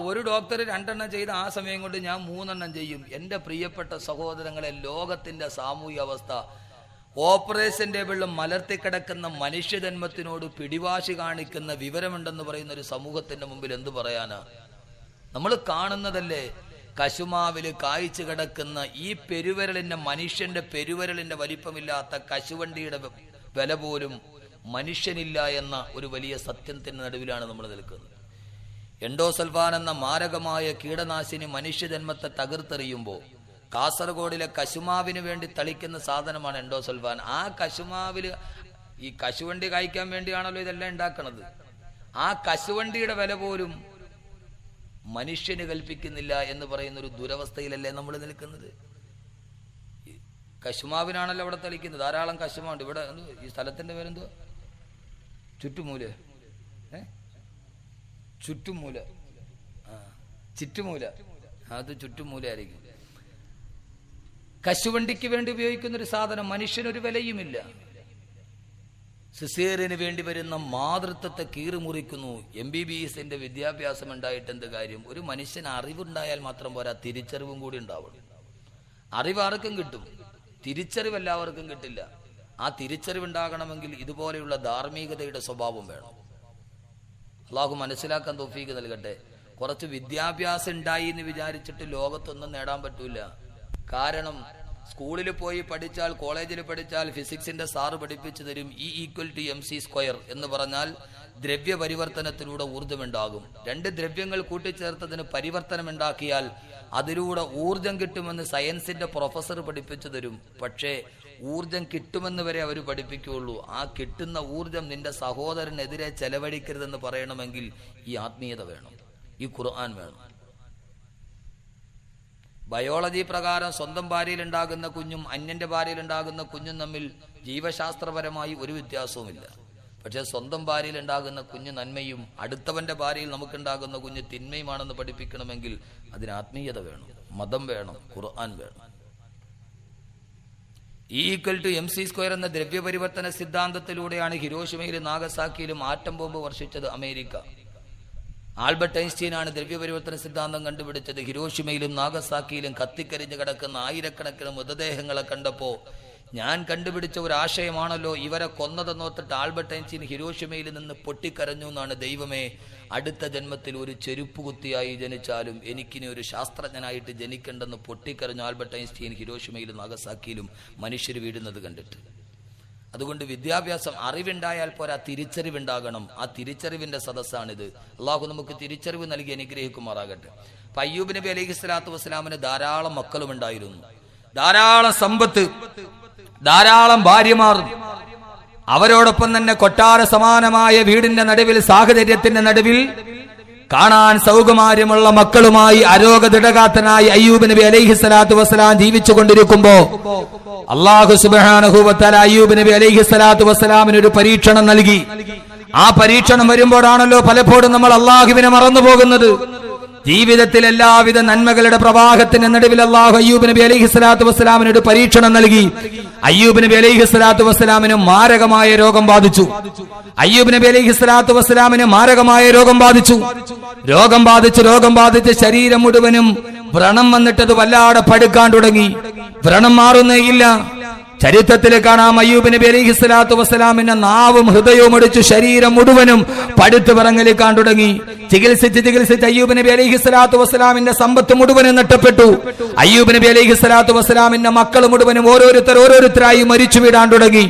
ഒരു ഡോക്ടർ 2 എണ്ണം ചെയ്ത് ആ സമയം കൊണ്ട് ഞാൻ 3 എണ്ണം ചെയ്യും. എൻ്റെ പ്രിയപ്പെട്ട സഹോദരങ്ങളെ, ലോകത്തിന്റെ സാമൂഹ്യ അവസ്ഥ, ഓപ്പറേഷൻ ടേബിളിൽ മലർത്തിക്കിടക്കുന്ന മനുഷ്യജന്മത്തിനോട് പിടിവാശി കാണിക്കുന്ന വിവരമുണ്ടെന്ന് പറയുന്ന ഒരു സമൂഹത്തിന്റെ മുമ്പിൽ എന്തു പറയാനാ? നമ്മൾ കാണുന്നതല്ലേ കശുമാവില് കായ്ച്ചു കിടക്കുന്ന ഈ പെരുവിരലിന്റെ, മനുഷ്യന്റെ പെരുവിരലിന്റെ വലിപ്പമില്ലാത്ത കശുവണ്ടിയുടെ വില പോലും മനുഷ്യനില്ല എന്ന ഒരു വലിയ സത്യത്തിന്റെ നടുവിലാണ് നമ്മൾ നിൽക്കുന്നത്. എൻഡോസൾഫാൻ എന്ന മാരകമായ കീടനാശിനി മനുഷ്യജന്മത്തെ തകർത്തെറിയുമ്പോൾ കാസർഗോഡിലെ കശുമാവിന് വേണ്ടി തളിക്കുന്ന സാധനമാണ് എൻഡോസൾഫാൻ. ആ കശുമാവില് ഈ കശുവണ്ടി കായ്ക്കാൻ വേണ്ടിയാണല്ലോ ഇതെല്ലാം ഉണ്ടാക്കുന്നത്. ആ കശുവണ്ടിയുടെ വില പോലും മനുഷ്യന് കൽപ്പിക്കുന്നില്ല എന്ന് പറയുന്ന ഒരു ദുരവസ്ഥയിലല്ലേ നമ്മൾ നിൽക്കുന്നത്. കശുമാവിനാണല്ലോ അവിടെ തളിക്കുന്നത്. ധാരാളം കശുമാവുണ്ട് ഇവിടെ. ഈ സ്ഥലത്തിന്റെ പേരെന്തോ? ചുറ്റുമൂല, ചുറ്റുമൂല, ചുറ്റുമൂല, അത് ചുറ്റുമൂല ആയിരിക്കും. കശുവണ്ടിക്ക് വേണ്ടി ഉപയോഗിക്കുന്ന ഒരു സാധനം മനുഷ്യനൊരു വിലയുമില്ല. സിസേറിയന് വേണ്ടി വരുന്ന മാതൃത്വത്തെ കീറിമുറിക്കുന്നു. MBBS വിദ്യാഭ്യാസം ഉണ്ടായിട്ട് എന്ത് കാര്യം? ഒരു മനുഷ്യന് അറിവുണ്ടായാൽ മാത്രം പോരാ, തിരിച്ചറിവും കൂടി ഉണ്ടാവണം. അറിവ് ആർക്കും കിട്ടും, തിരിച്ചറിവ് എല്ലാവർക്കും കിട്ടില്ല. ആ തിരിച്ചറിവുണ്ടാകണമെങ്കിൽ ഇതുപോലെയുള്ള ധാർമ്മികതയുടെ സ്വഭാവം വേണം. അള്ളാഹു മനസ്സിലാക്കാൻ തൗഫീഖ് നൽകട്ടെ. കുറച്ച് വിദ്യാഭ്യാസം ഉണ്ടായി എന്ന് വിചാരിച്ചിട്ട് ലോകത്തൊന്നും നേടാൻ പറ്റൂല. കാരണം സ്കൂളിൽ പോയി പഠിച്ചാൽ, കോളേജിൽ പഠിച്ചാൽ ഫിസിക്സിന്റെ സാറ് പഠിപ്പിച്ചു തരും E=mc² എന്ന് പറഞ്ഞാൽ ദ്രവ്യ പരിവർത്തനത്തിലൂടെ ഊർജ്ജമുണ്ടാകും. 2 ദ്രവ്യങ്ങൾ കൂട്ടിച്ചേർത്തതിന് പരിവർത്തനം ഉണ്ടാക്കിയാൽ അതിലൂടെ ഊർജം കിട്ടുമെന്ന് സയൻസിന്റെ പ്രൊഫസർ പഠിപ്പിച്ചു തരും. പക്ഷേ ഊർജം കിട്ടുമെന്ന് വരെ അവർ പഠിപ്പിക്കുകയുള്ളൂ. ആ കിട്ടുന്ന ഊർജം നിന്റെ സഹോദരനെതിരെ ചെലവഴിക്കരുതെന്ന് പറയണമെങ്കിൽ ഈ ആത്മീയത വേണം, ഈ ഖുർആൻ വേണം. ബയോളജി പ്രകാരം സ്വന്തം ഭാര്യയിലുണ്ടാകുന്ന കുഞ്ഞും അന്യന്റെ ഭാര്യയിലുണ്ടാകുന്ന കുഞ്ഞും തമ്മിൽ ജീവശാസ്ത്രപരമായി ഒരു വ്യത്യാസവുമില്ല. പക്ഷെ സ്വന്തം ഭാര്യയിലുണ്ടാകുന്ന കുഞ്ഞ് നന്മയും അടുത്തവന്റെ ഭാര്യയിൽ നമുക്കുണ്ടാകുന്ന കുഞ്ഞ് തിന്മയുമാണെന്ന് പഠിപ്പിക്കണമെങ്കിൽ അതിന് ആത്മീയത വേണം, മതം വേണം, ഖുർആൻ വേണം. E=mc² എന്ന ദ്രവ്യപരിവർത്തന സിദ്ധാന്തത്തിലൂടെയാണ് ഹിരോഷിമയിലും നാഗസാക്കിയിലും ആറ്റം ബോംബ് വർഷിച്ചത് അമേരിക്ക. ആൽബർട്ട് ഐൻസ്റ്റീനാണ് ദ്രവ്യപരിവർത്തന സിദ്ധാന്തം കണ്ടുപിടിച്ചത്. ഹിരോഷിമയിലും നാഗസാക്കിയിലും കത്തിക്കരിഞ്ഞ് കിടക്കുന്ന ആയിരക്കണക്കിന് മൃതദേഹങ്ങളെ കണ്ടപ്പോ ഞാൻ കണ്ടുപിടിച്ച ഒരു ആശയമാണല്ലോ ഇവരെ കൊന്നതെന്നോർത്തിട്ട് ആൽബർട്ട് ഐൻസ്റ്റീൻ ഹിരോഷിമയിൽ നിന്ന് പൊട്ടിക്കരഞ്ഞു എന്നാണ്. ദൈവമേ, അടുത്ത ജന്മത്തിൽ ഒരു ചെരുപ്പ് കുത്തിയായി ജനിച്ചാലും എനിക്കിനി ഒരു ശാസ്ത്രജ്ഞനായിട്ട് ജനിക്കണ്ടെന്ന് പൊട്ടിക്കരഞ്ഞു ആൽബർട്ട് ഐൻസ്റ്റീൻ ഹിരോഷിമയിലും നാഗസാക്കിയിലും മനുഷ്യർ വീഴുന്നത് കണ്ടിട്ട്. അതുകൊണ്ട് വിദ്യാഭ്യാസം, അറിവുണ്ടായാൽ പോരാ, തിരിച്ചറിവുണ്ടാകണം. ആ തിരിച്ചറിവിന്റെ സദസ്സാണിത്. അള്ളാഹു നമുക്ക് തിരിച്ചറിവ് നൽകി അനുഗ്രഹിക്കുമാറാകട്ടെ. അയ്യൂബ് നബി അലൈഹിസ്സലാത്തു വസ്സലാമിന് ധാരാളം മക്കളും ഉണ്ടായിരുന്നു, ധാരാളം സമ്പത്ത്, ധാരാളം ഭാര്യമാർ. അവരോടൊപ്പം തന്നെ കൊട്ടാര സമാനമായ വീടിന്റെ നടുവിൽ, സാഹചര്യത്തിന്റെ നടുവിൽ കാണാൻ സൗകുമാര്യമുള്ള മക്കളുമായി അരോഗദൃഢഗാത്രനായി അയ്യൂബ് നബി അലൈഹിസ്സലാത്തു വസ്സലാം ജീവിച്ചു കൊണ്ടിരിക്കുമ്പോ അല്ലാഹു സുബ്ഹാനഹു വ തആല അയ്യൂബ് നബി അലൈഹിസ്സലാത്തു വസ്സലാമിന് ഒരു പരീക്ഷണം നൽകി. ആ പരീക്ഷണം വരുമ്പോഴാണല്ലോ പലപ്പോഴും നമ്മൾ അള്ളാഹുവിനെ മറന്നു പോകുന്നത്. ജീവിതത്തിൽ എല്ലാവിധ നന്മകളുടെ പ്രവാഹത്തിന്റെ നടുവിൽ അല്ലാഹു അയ്യൂബ് നബി അലൈഹിസ്സലാത്തു വസ്സലാമിന് ഒരു പരീക്ഷണം നൽകി. അയ്യൂബ് നബി അലൈഹിസ്സലാത്തു വസ്സലാമിന് മാരകമായ രോഗം ബാധിച്ചു. അയ്യൂബ് നബി അലൈഹിസ്സലാത്തു വസ്സലാമിന് മാരകമായ രോഗം ബാധിച്ചു. രോഗം ബാധിച്ച് ശരീരം മുഴുവനും വ്രണം വന്നിട്ടത് വല്ലാതെ പടുക്കാൻ തുടങ്ങി. വ്രണം മാറുന്നേയില്ല. ചരിത്രത്തിൽ കാണാം അയ്യൂബ് നബി അലൈഹിസ്സലാത്തു വസ്സലാമിന്റെ നാവും ഹൃദയവും അടിച്ചു ശരീരം മുഴുവനും പടുത്തു വിറങ്ങലിക്കാൻ തുടങ്ങി. ചികിത്സിച്ച് അയ്യൂബ് നബി അലൈഹിസ്സലാത്തു വസ്സലാമിന്റെ സമ്പത്ത് മുഴുവനും നഷ്ടപ്പെട്ടു. അയ്യൂബ് നബി അലൈഹിസ്സലാത്തു വസ്സലാമിന്റെ മക്കൾ മുഴുവനും ഓരോരുത്തരായി മരിച്ചു വീഴാൻ തുടങ്ങി.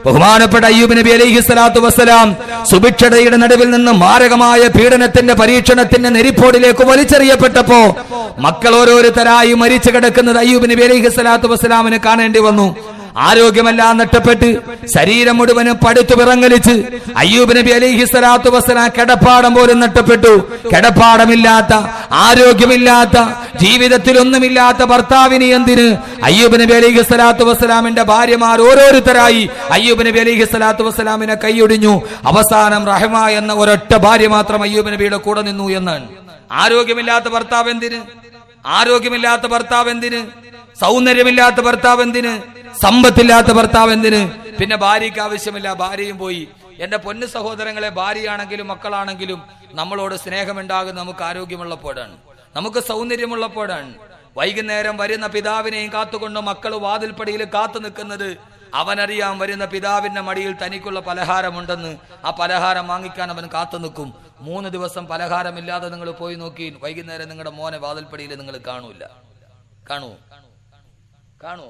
ബഹുമാനപ്പെട്ട അയ്യൂബ് നബി അലൈഹിസ്സലാത്തു വസ്സലാം സുഭിക്ഷതയുടെ നടുവിൽ നിന്ന് മാരകമായ പീഡനത്തിന്റെ പരീക്ഷണത്തിന്റെ നെരിപ്പോടിലേക്ക് വലിച്ചെറിയപ്പെട്ടപ്പോ മക്കൾ ഓരോരുത്തരായി മരിച്ചു കിടക്കുന്നത് അയ്യൂബ് നബി അലൈഹിസ്സലാത്തു വസ്സലാമിന് കാണേണ്ടി വന്നു. ആരോഗ്യമെല്ലാം നഷ്ടപ്പെട്ട് ശരീരം മുഴുവനും പടുത്തു വിറങ്ങലിച്ച് അയ്യൂബ് നബി അലൈഹിസ്സലാത്തു വസ്സലാം കിടപ്പാടം പോലും നഷ്ടപ്പെട്ടു. കിടപ്പാടമില്ലാത്ത, ആരോഗ്യമില്ലാത്ത, ജീവിതത്തിൽ ഒന്നുമില്ലാത്ത ഭർത്താവിന് എന്തിന്? അയ്യൂബ് നബി അലൈഹിസ്സലാത്തു വസ്സലാമിന്റെ ഭാര്യമാർ ഓരോരുത്തരായി അയ്യൂബ് നബി അലൈഹിസ്സലാത്തു വസ്സലാമിനെ കൈയൊടിഞ്ഞു. അവസാനം റഹ്മ എന്ന ഒരൊറ്റ ഭാര്യ മാത്രം അയ്യൂബ് നബിയുടെ കൂടെ നിന്നു എന്നാണ്. ആരോഗ്യമില്ലാത്ത ഭർത്താവ് എന്തിന്? സൗന്ദര്യമില്ലാത്ത ഭർത്താവ് എന്തിന്? സമ്പത്തില്ലാത്ത ഭർത്താവ് എന്തിന്? പിന്നെ ഭാര്യയ്ക്ക് ആവശ്യമില്ല, ഭാര്യയും പോയി. എന്റെ പൊന്നു സഹോദരങ്ങളെ, ഭാര്യയാണെങ്കിലും മക്കളാണെങ്കിലും നമ്മളോട് സ്നേഹമുണ്ടാകുന്ന നമുക്ക് ആരോഗ്യമുള്ളപ്പോഴാണ്, നമുക്ക് സൗന്ദര്യമുള്ളപ്പോഴാണ്. വൈകുന്നേരം വരുന്ന പിതാവിനെയും കാത്തുകൊണ്ട് മക്കൾ വാതിൽപ്പടിയിൽ കാത്തു നിൽക്കുന്നത് അവനറിയാം വരുന്ന പിതാവിന്റെ മടിയിൽ തനിക്കുള്ള പലഹാരമുണ്ടെന്ന്. ആ പലഹാരം വാങ്ങിക്കാൻ അവൻ കാത്തു നിൽക്കും. 3 ദിവസം പലഹാരമില്ലാതെ നിങ്ങൾ പോയി നോക്കി, വൈകുന്നേരം നിങ്ങളുടെ മോനെ വാതിൽപ്പടിയിൽ നിങ്ങൾ കാണൂ.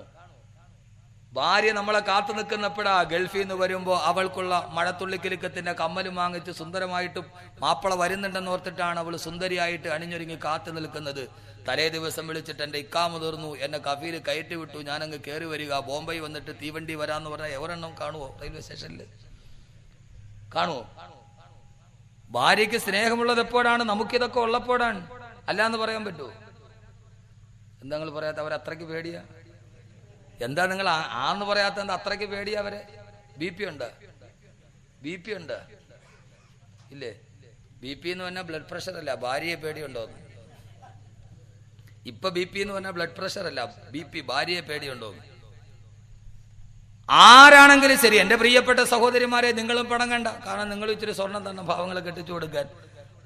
ഭാര്യ നമ്മളെ കാത്തു നിൽക്കുന്നപ്പോഴാ ഗൾഫിൽ നിന്ന് വരുമ്പോ അവൾക്കുള്ള മഴത്തുള്ളിക്കിലുക്കത്തിന്റെ കമ്മലും വാങ്ങിച്ച് സുന്ദരമായിട്ട് മാപ്പിള വരുന്നുണ്ടെന്ന് ഓർത്തിട്ടാണ് അവൾ സുന്ദരിയായിട്ട് അണിഞ്ഞൊരുങ്ങി കാത്തു നിൽക്കുന്നത്. തലേ ദിവസം വിളിച്ചിട്ട് എന്റെ ഇക്കാമ തീർന്നു, എന്നെ കഫീൽ കയറ്റി വിട്ടു, ഞാനങ്ങ് കയറി വരിക, ബോംബെ വന്നിട്ട് തീവണ്ടി വരാന്ന് പറഞ്ഞാൽ എവരെണ്ണം കാണുവോ? റെയിൽവേ സ്റ്റേഷനിൽ കാണുവോ? ഭാര്യയ്ക്ക് സ്നേഹമുള്ളത് എപ്പോഴാണ്? നമുക്കിതൊക്കെ ഉള്ളപ്പോഴാണ്. അല്ലാന്ന് പറയാൻ പറ്റുമോ? എന്താ നിങ്ങൾ പറയാത്ത? അവരത്രയ്ക്ക് പേടിയാ? എന്താ നിങ്ങൾ ആന്ന് പറയാത്ത? എന്താ അത്രയ്ക്ക് പേടിയാ അവരെ? BP ഉണ്ട് ഇല്ലേ? BP എന്ന് പറഞ്ഞാൽ ബ്ലഡ് പ്രഷർ അല്ല, ഭാര്യയെ പേടിയുണ്ടോ? ഇപ്പൊ BP എന്ന് പറഞ്ഞാൽ ബ്ലഡ് പ്രഷർ അല്ല, BP, ഭാര്യയെ പേടിയുണ്ടോ? ആരാണെങ്കിലും ശരി, എന്റെ പ്രിയപ്പെട്ട സഹോദരിമാരെ, നിങ്ങളും പണങ്ങണ്ട. കാരണം നിങ്ങൾ ഇച്ചിരി സ്വർണം തന്നെ പാവങ്ങളെ കെട്ടിച്ചു കൊടുക്കാൻ.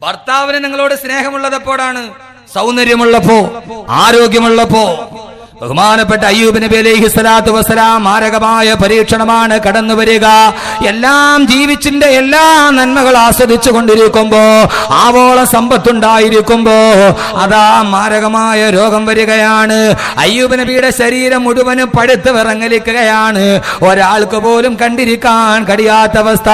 ഭർത്താവിന് നിങ്ങളോട് സ്നേഹമുള്ളത് എപ്പോഴാണ്? സൗന്ദര്യമുള്ളപ്പോ, ആരോഗ്യമുള്ളപ്പോ. ബഹുമാനപ്പെട്ട അയ്യൂബ് നബി അലൈഹി സ്വലാത്തു വസ്സലാം മാരകമായ പരീക്ഷണമാണ് കടന്നു വരിക. എല്ലാം ജീവിച്ചിന്റെ എല്ലാ നന്മകൾ ആസ്വദിച്ചു കൊണ്ടിരിക്കുമ്പോ, ആവോളം സമ്പത്തുണ്ടായിരിക്കുമ്പോ അതാ മാരകമായ രോഗം വരികയാണ്. അയ്യൂബ് നബിയുടെ ശരീരം മുഴുവനും പഴുത്ത് വിറങ്ങലിക്കുകയാണ്. ഒരാൾക്ക് പോലും കണ്ടിരിക്കാൻ കഴിയാത്ത അവസ്ഥ.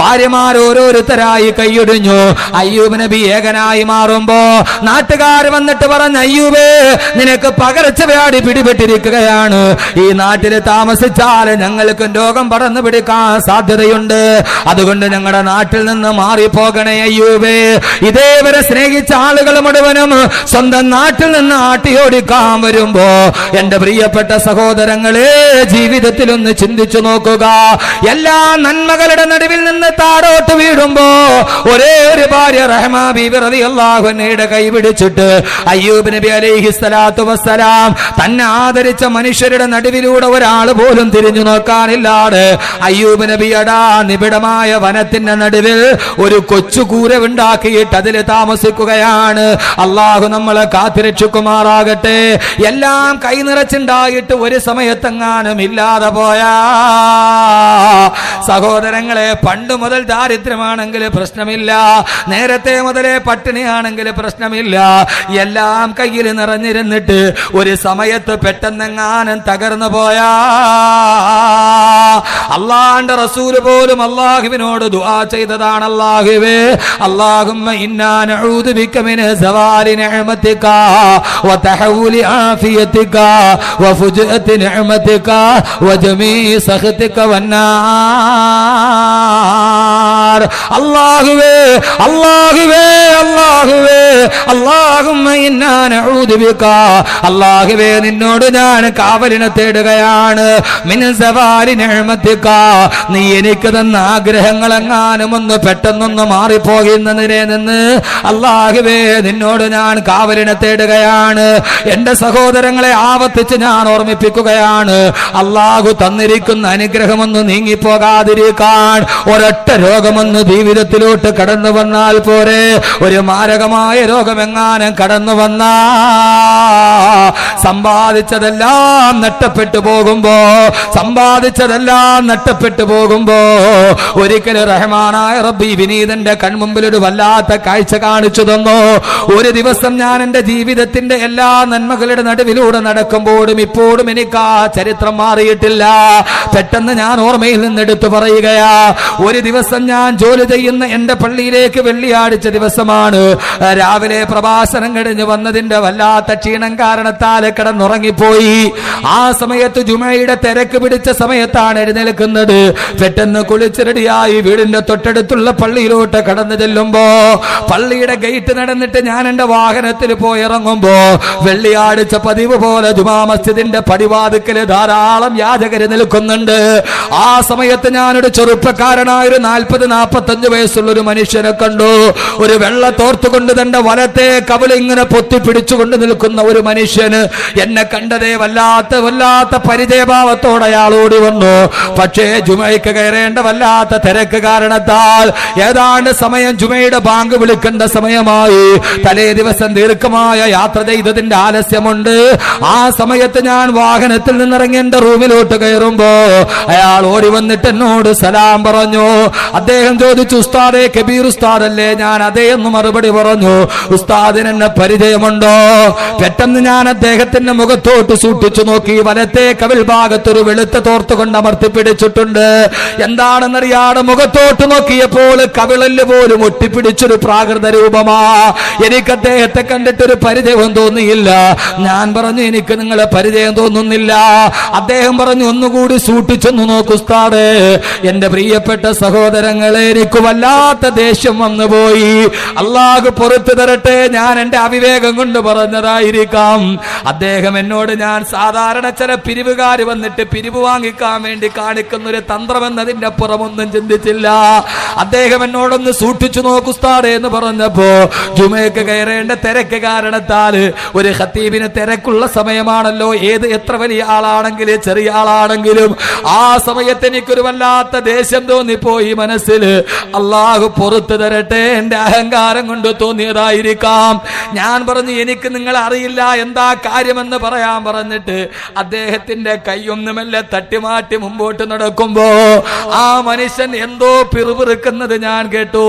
ഭാര്യമാർ ഓരോരുത്തരായി കൈയൊടിഞ്ഞു. അയ്യൂബ് നബി ഏകനായി മാറുമ്പോ നാട്ടുകാർ വന്നിട്ട് പറഞ്ഞു, അയ്യൂബേ, നിനക്ക് പകർച്ചവ്യാധി പിടിപെട്ടിരിക്കുകയാണ്. ഈ നാട്ടിൽ താമസിച്ചാൽ ഞങ്ങൾക്ക് രോഗം പടർന്നു പിടിക്കാൻ സാധ്യതയുണ്ട്. അതുകൊണ്ട് ഞങ്ങളുടെ നാട്ടിൽ നിന്ന് മാറിപ്പോകണേ അയ്യൂബേ. ഇതേവരെ സ്നേഹിച്ച ആളുകൾ മുഴുവനും സ്വന്തം നാട്ടിൽ നിന്ന് ആട്ടിയോടിക്കാൻ വരുമ്പോ, എന്റെ പ്രിയപ്പെട്ട സഹോദരങ്ങളെ, ജീവിതത്തിൽ ഒന്ന് ചിന്തിച്ചു നോക്കുക. എല്ലാ നന്മകളുടെ നടുവിൽ നിന്ന് താഴോട്ട് വീഴുമ്പോ ഒരേ ഒരു ഭാര്യ റഹ്മാ ബീവി റളിയല്ലാഹു അൻഹയുടെ കൈ പിടിച്ചിട്ട് അയ്യൂബ് നബി അലൈഹി സ്വലാത്തു വസ്സലാം തന്നെ ആദരിച്ച മനുഷ്യരുടെ നടുവിലൂടെ ഒരാൾ പോലും തിരിഞ്ഞു നോക്കാനില്ലാതെ അയ്യൂബ് നബിയടാ നിബിഡമായ വനത്തിന്റെ നടുവിൽ ഒരു കൊച്ചു കൂരവുണ്ടാക്കിയിട്ട് അതിൽ താമസിക്കുകയാണ്. അള്ളാഹു നമ്മളെ കാത്തിരക്ഷിക്കുമാറാകട്ടെ. എല്ലാം കൈ നിറച്ചുണ്ടായിട്ട് ഒരു സമയത്തെങ്ങാനും ഇല്ലാതെ പോയാ സഹോദരങ്ങളെ, പണ്ട് മുതൽ ദാരിദ്ര്യമാണെങ്കിൽ പ്രശ്നമില്ല, നേരത്തെ മുതലേ പട്ടിണിയാണെങ്കിൽ പ്രശ്നമില്ല. എല്ലാം കയ്യിൽ നിറഞ്ഞിരുന്നിട്ട് ഒരു സമയത്ത് പെട്ടെന്നെങ്ങാനും തകർന്നു പോയാ അള്ളാന്റെ റസൂൽ പോലും അള്ളാഹുവിനോട് ദുആ ചെയ്തതാണ്, അല്ലാഹുവേ, അല്ലാഹുമ്മ ഇന്നാ നഊദു ബിക മിൻ സവാലി നിഅമതിക വതഹവൂലി ആഫിയതിക വഫുജഅതി നിഅമതിക വജമീഇ സഖതിക വന്നാർ. അല്ലാഹുവേ, അല്ലാഹുവേ, അല്ലാഹുവേ, അല്ലാഹുമ്മ ഇന്നാ നഊദു ബിക, അല്ലാഹുവേ, നിന്നോട് ഞാൻ കാവലിനെ തേടുകയാണ്. മിൻ സവാലി നിഅമതിക, നീ എനിക്ക് തന്ന ആഗ്രഹങ്ങളെങ്ങാനും ഒന്ന് പെട്ടെന്നൊന്ന് മാറിപ്പോകുന്നതിനെ നിന്ന് അല്ലാഹുവേ നിന്നോട് ഞാൻ കാവലിനെ തേടുകയാണ്. എന്റെ സഹോദരങ്ങളെ ആവർത്തിച്ച് ഞാൻ ഓർമ്മിപ്പിക്കുകയാണ്, അല്ലാഹു തന്നിരിക്കുന്ന അനുഗ്രഹമൊന്ന് നീങ്ങിപ്പോകാതിരിക്കാൻ ഒരൊറ്റ രോഗമൊന്ന് ജീവിതത്തിലോട്ട് കടന്നു വന്നാൽ പോരെ. ഒരു മാരകമായ രോഗമെങ്ങാനും കടന്നു വന്നാ സമ്പാദിച്ചതെല്ലാം നഷ്ടപ്പെട്ടു പോകുമ്പോ, ഒരിക്കലും റഹ്മാനായ റബ്ബി വിനീതന്റെ കൺമുമ്പിൽ ഒരു വല്ലാത്ത കാഴ്ച കാണിച്ചു തന്നു. ഒരു ദിവസം ഞാൻ എന്റെ ജീവിതത്തിന്റെ എല്ലാ നന്മകളുടെ നടുവിലൂടെ നടക്കുമ്പോഴും ഇപ്പോഴും എനിക്ക് ആ ചരിത്രം മാറിയിട്ടില്ല. പെട്ടെന്ന് ഞാൻ ഓർമ്മയിൽ നിന്നെടുത്തു പറയുകയാ. ഒരു ദിവസം ഞാൻ ജോലി ചെയ്യുന്ന എന്റെ പള്ളിയിലേക്ക് വെള്ളിയാഴ്ച ദിവസമാണ്. രാവിലെ പ്രഭാഷണം കഴിഞ്ഞ് വന്നതിന്റെ വല്ലാത്ത ക്ഷീണം കാരണത്താൽ കിടന്നുറങ്ങിപ്പോയി. ആ സമയത്ത് ജുമയുടെ തിരക്ക് പിടിച്ച സമയത്താണ് എഴുന്നേൽക്കുന്നത്. പെട്ടെന്ന് കുളിച്ച് റെഡിയായി വീടിന്റെ തൊട്ടടുത്തുള്ള പള്ളിയിലോട്ട് കടന്നു ചെല്ലുമ്പോ, പള്ളിയുടെ ഗേറ്റ് നടന്നിട്ട് ഞാൻ എന്റെ വാഹനത്തിൽ പോയി ഇറങ്ങുമ്പോ വെള്ളിയാഴ്ച പതിവ് പോലെ ജുമാ മസ്ജിദിന്റെ പടിവാതിക്കല് ധാരാളം യാചകര് നിൽക്കുന്നുണ്ട്. ആ സമയത്ത് ഞാനൊരു ചെറുപ്പക്കാരനായ ഒരു 40-45 45 വയസ്സുള്ള ഒരു മനുഷ്യനെ കണ്ടു. ഒരു വെള്ള തോർത്തുകൊണ്ട് തന്റെ വലത്തെ കവിളിങ്ങനെ പൊത്തിപ്പിടിച്ചുകൊണ്ട് നിൽക്കുന്ന ഒരു മനുഷ്യന് എന്നെ കണ്ടതേ വല്ലാത്ത പരിചയഭാവത്തോടെ അയാൾ ഓടി വന്നു. പക്ഷേ ജുമയ്ക്ക് കയറേണ്ട വല്ലാത്ത തിരക്ക് കാരണത്താൽ ഏതാണ്ട് സമയം ജുമയുടെ ബാങ്ക് വിളിക്കേണ്ട സമയമായി. തലേ ദിവസം ദീർഘമായ യാത്ര ചെയ്തതിന്റെ ആലസ്യമുണ്ട്. ആ സമയത്ത് ഞാൻ വാഹനത്തിൽ നിന്നിറങ്ങി എന്റെ റൂമിലോട്ട് കയറുമ്പോ അയാൾ ഓടി വന്നിട്ട് എന്നോട് സലാം പറഞ്ഞു. അദ്ദേഹം ചോദിച്ചു, ഉസ്താദേ കബീർ ഉസ്താദ് അല്ലേ? ഞാൻ അതേ എന്ന് മറുപടി പറഞ്ഞു. ഉസ്താദിന് എന്നെ പരിചയമുണ്ടോ? പെട്ടെന്ന് ഞാൻ അദ്ദേഹത്തിന്റെ മുഖത്തോട്ട് സൂക്ഷിച്ചു നോക്കി. വലത്തെ കവിൾ ഭാഗത്തൊരു വെളുത്ത തോർത്തുകൊണ്ട് അമർത്തി പിടിച്ചിട്ടുണ്ട്. എന്താണെന്നറിയാതെ മുഖത്തോട്ട് നോക്കിയപ്പോൾ കവിളല് പോലും ഒട്ടിപ്പിടിച്ചൊരു പ്രാകൃത രൂപമാ. എനിക്ക് അദ്ദേഹത്തെ കണ്ടിട്ടൊരു പരിചയം തോന്നിയില്ല. ഞാൻ പറഞ്ഞു, എനിക്ക് നിങ്ങളെ പരിചയം തോന്നുന്നില്ല. അദ്ദേഹം പറഞ്ഞു, ഒന്നുകൂടി സൂക്ഷിച്ചൊന്നു നോക്കൂ ഉസ്താദേ. എന്റെ പ്രിയപ്പെട്ട സഹോദരങ്ങളെ, എനിക്ക് വല്ലാത്ത ദേഷ്യം വന്നുപോയി. അള്ളാഹു പുറത്തു തരട്ടെ, ഞാൻ എന്റെ അവിവേകം കൊണ്ട് പറഞ്ഞതായിരിക്കാം. അദ്ദേഹം എന്നോട്, ഞാൻ സാധാരണ ചില പിരിവുകാര് വന്നിട്ട് പിരിവ് വാങ്ങിക്കാൻ വേണ്ടി കാണിക്കുന്ന ഒരു തന്ത്രമെന്നതിന്റെ അപ്പുറമൊന്നും ചിന്തിച്ചില്ല. അദ്ദേഹം എന്നോടൊന്ന് സൂക്ഷിച്ചു നോക്കൂ ഉസ്താദേ എന്ന് പറഞ്ഞപ്പോ, ജുമയ്ക്ക് കയറേണ്ട തിരക്ക് കാരണത്താൽ ഒരു ഖത്തീബിന് തിരക്കുള്ള സമയമാണല്ലോ. എത്ര വലിയ ആളാണെങ്കിലും ചെറിയ ആളാണെങ്കിലും ആ സമയത്ത് എനിക്കൊരു വല്ലാത്ത ദേഷ്യം തോന്നിപ്പോയി മനസ്സിൽ. അള്ളാഹു പുറത്തു തരട്ടെ, എന്റെ അഹങ്കാരം കൊണ്ട് തോന്നിയതായിരിക്കാം. ഞാൻ പറഞ്ഞു, എനിക്ക് നിങ്ങൾ അറിയില്ല, എന്താ കാര്യമെന്ന് പറയാൻ പറഞ്ഞിട്ട് അദ്ദേഹത്തിന്റെ കൈയൊന്നുമല്ല തട്ടിമാറ്റി മുമ്പോട്ട് നടക്കുമ്പോ ആ മനുഷ്യൻ എന്തോ പിറുപിറുക്കുന്നത് ഞാൻ കേട്ടു.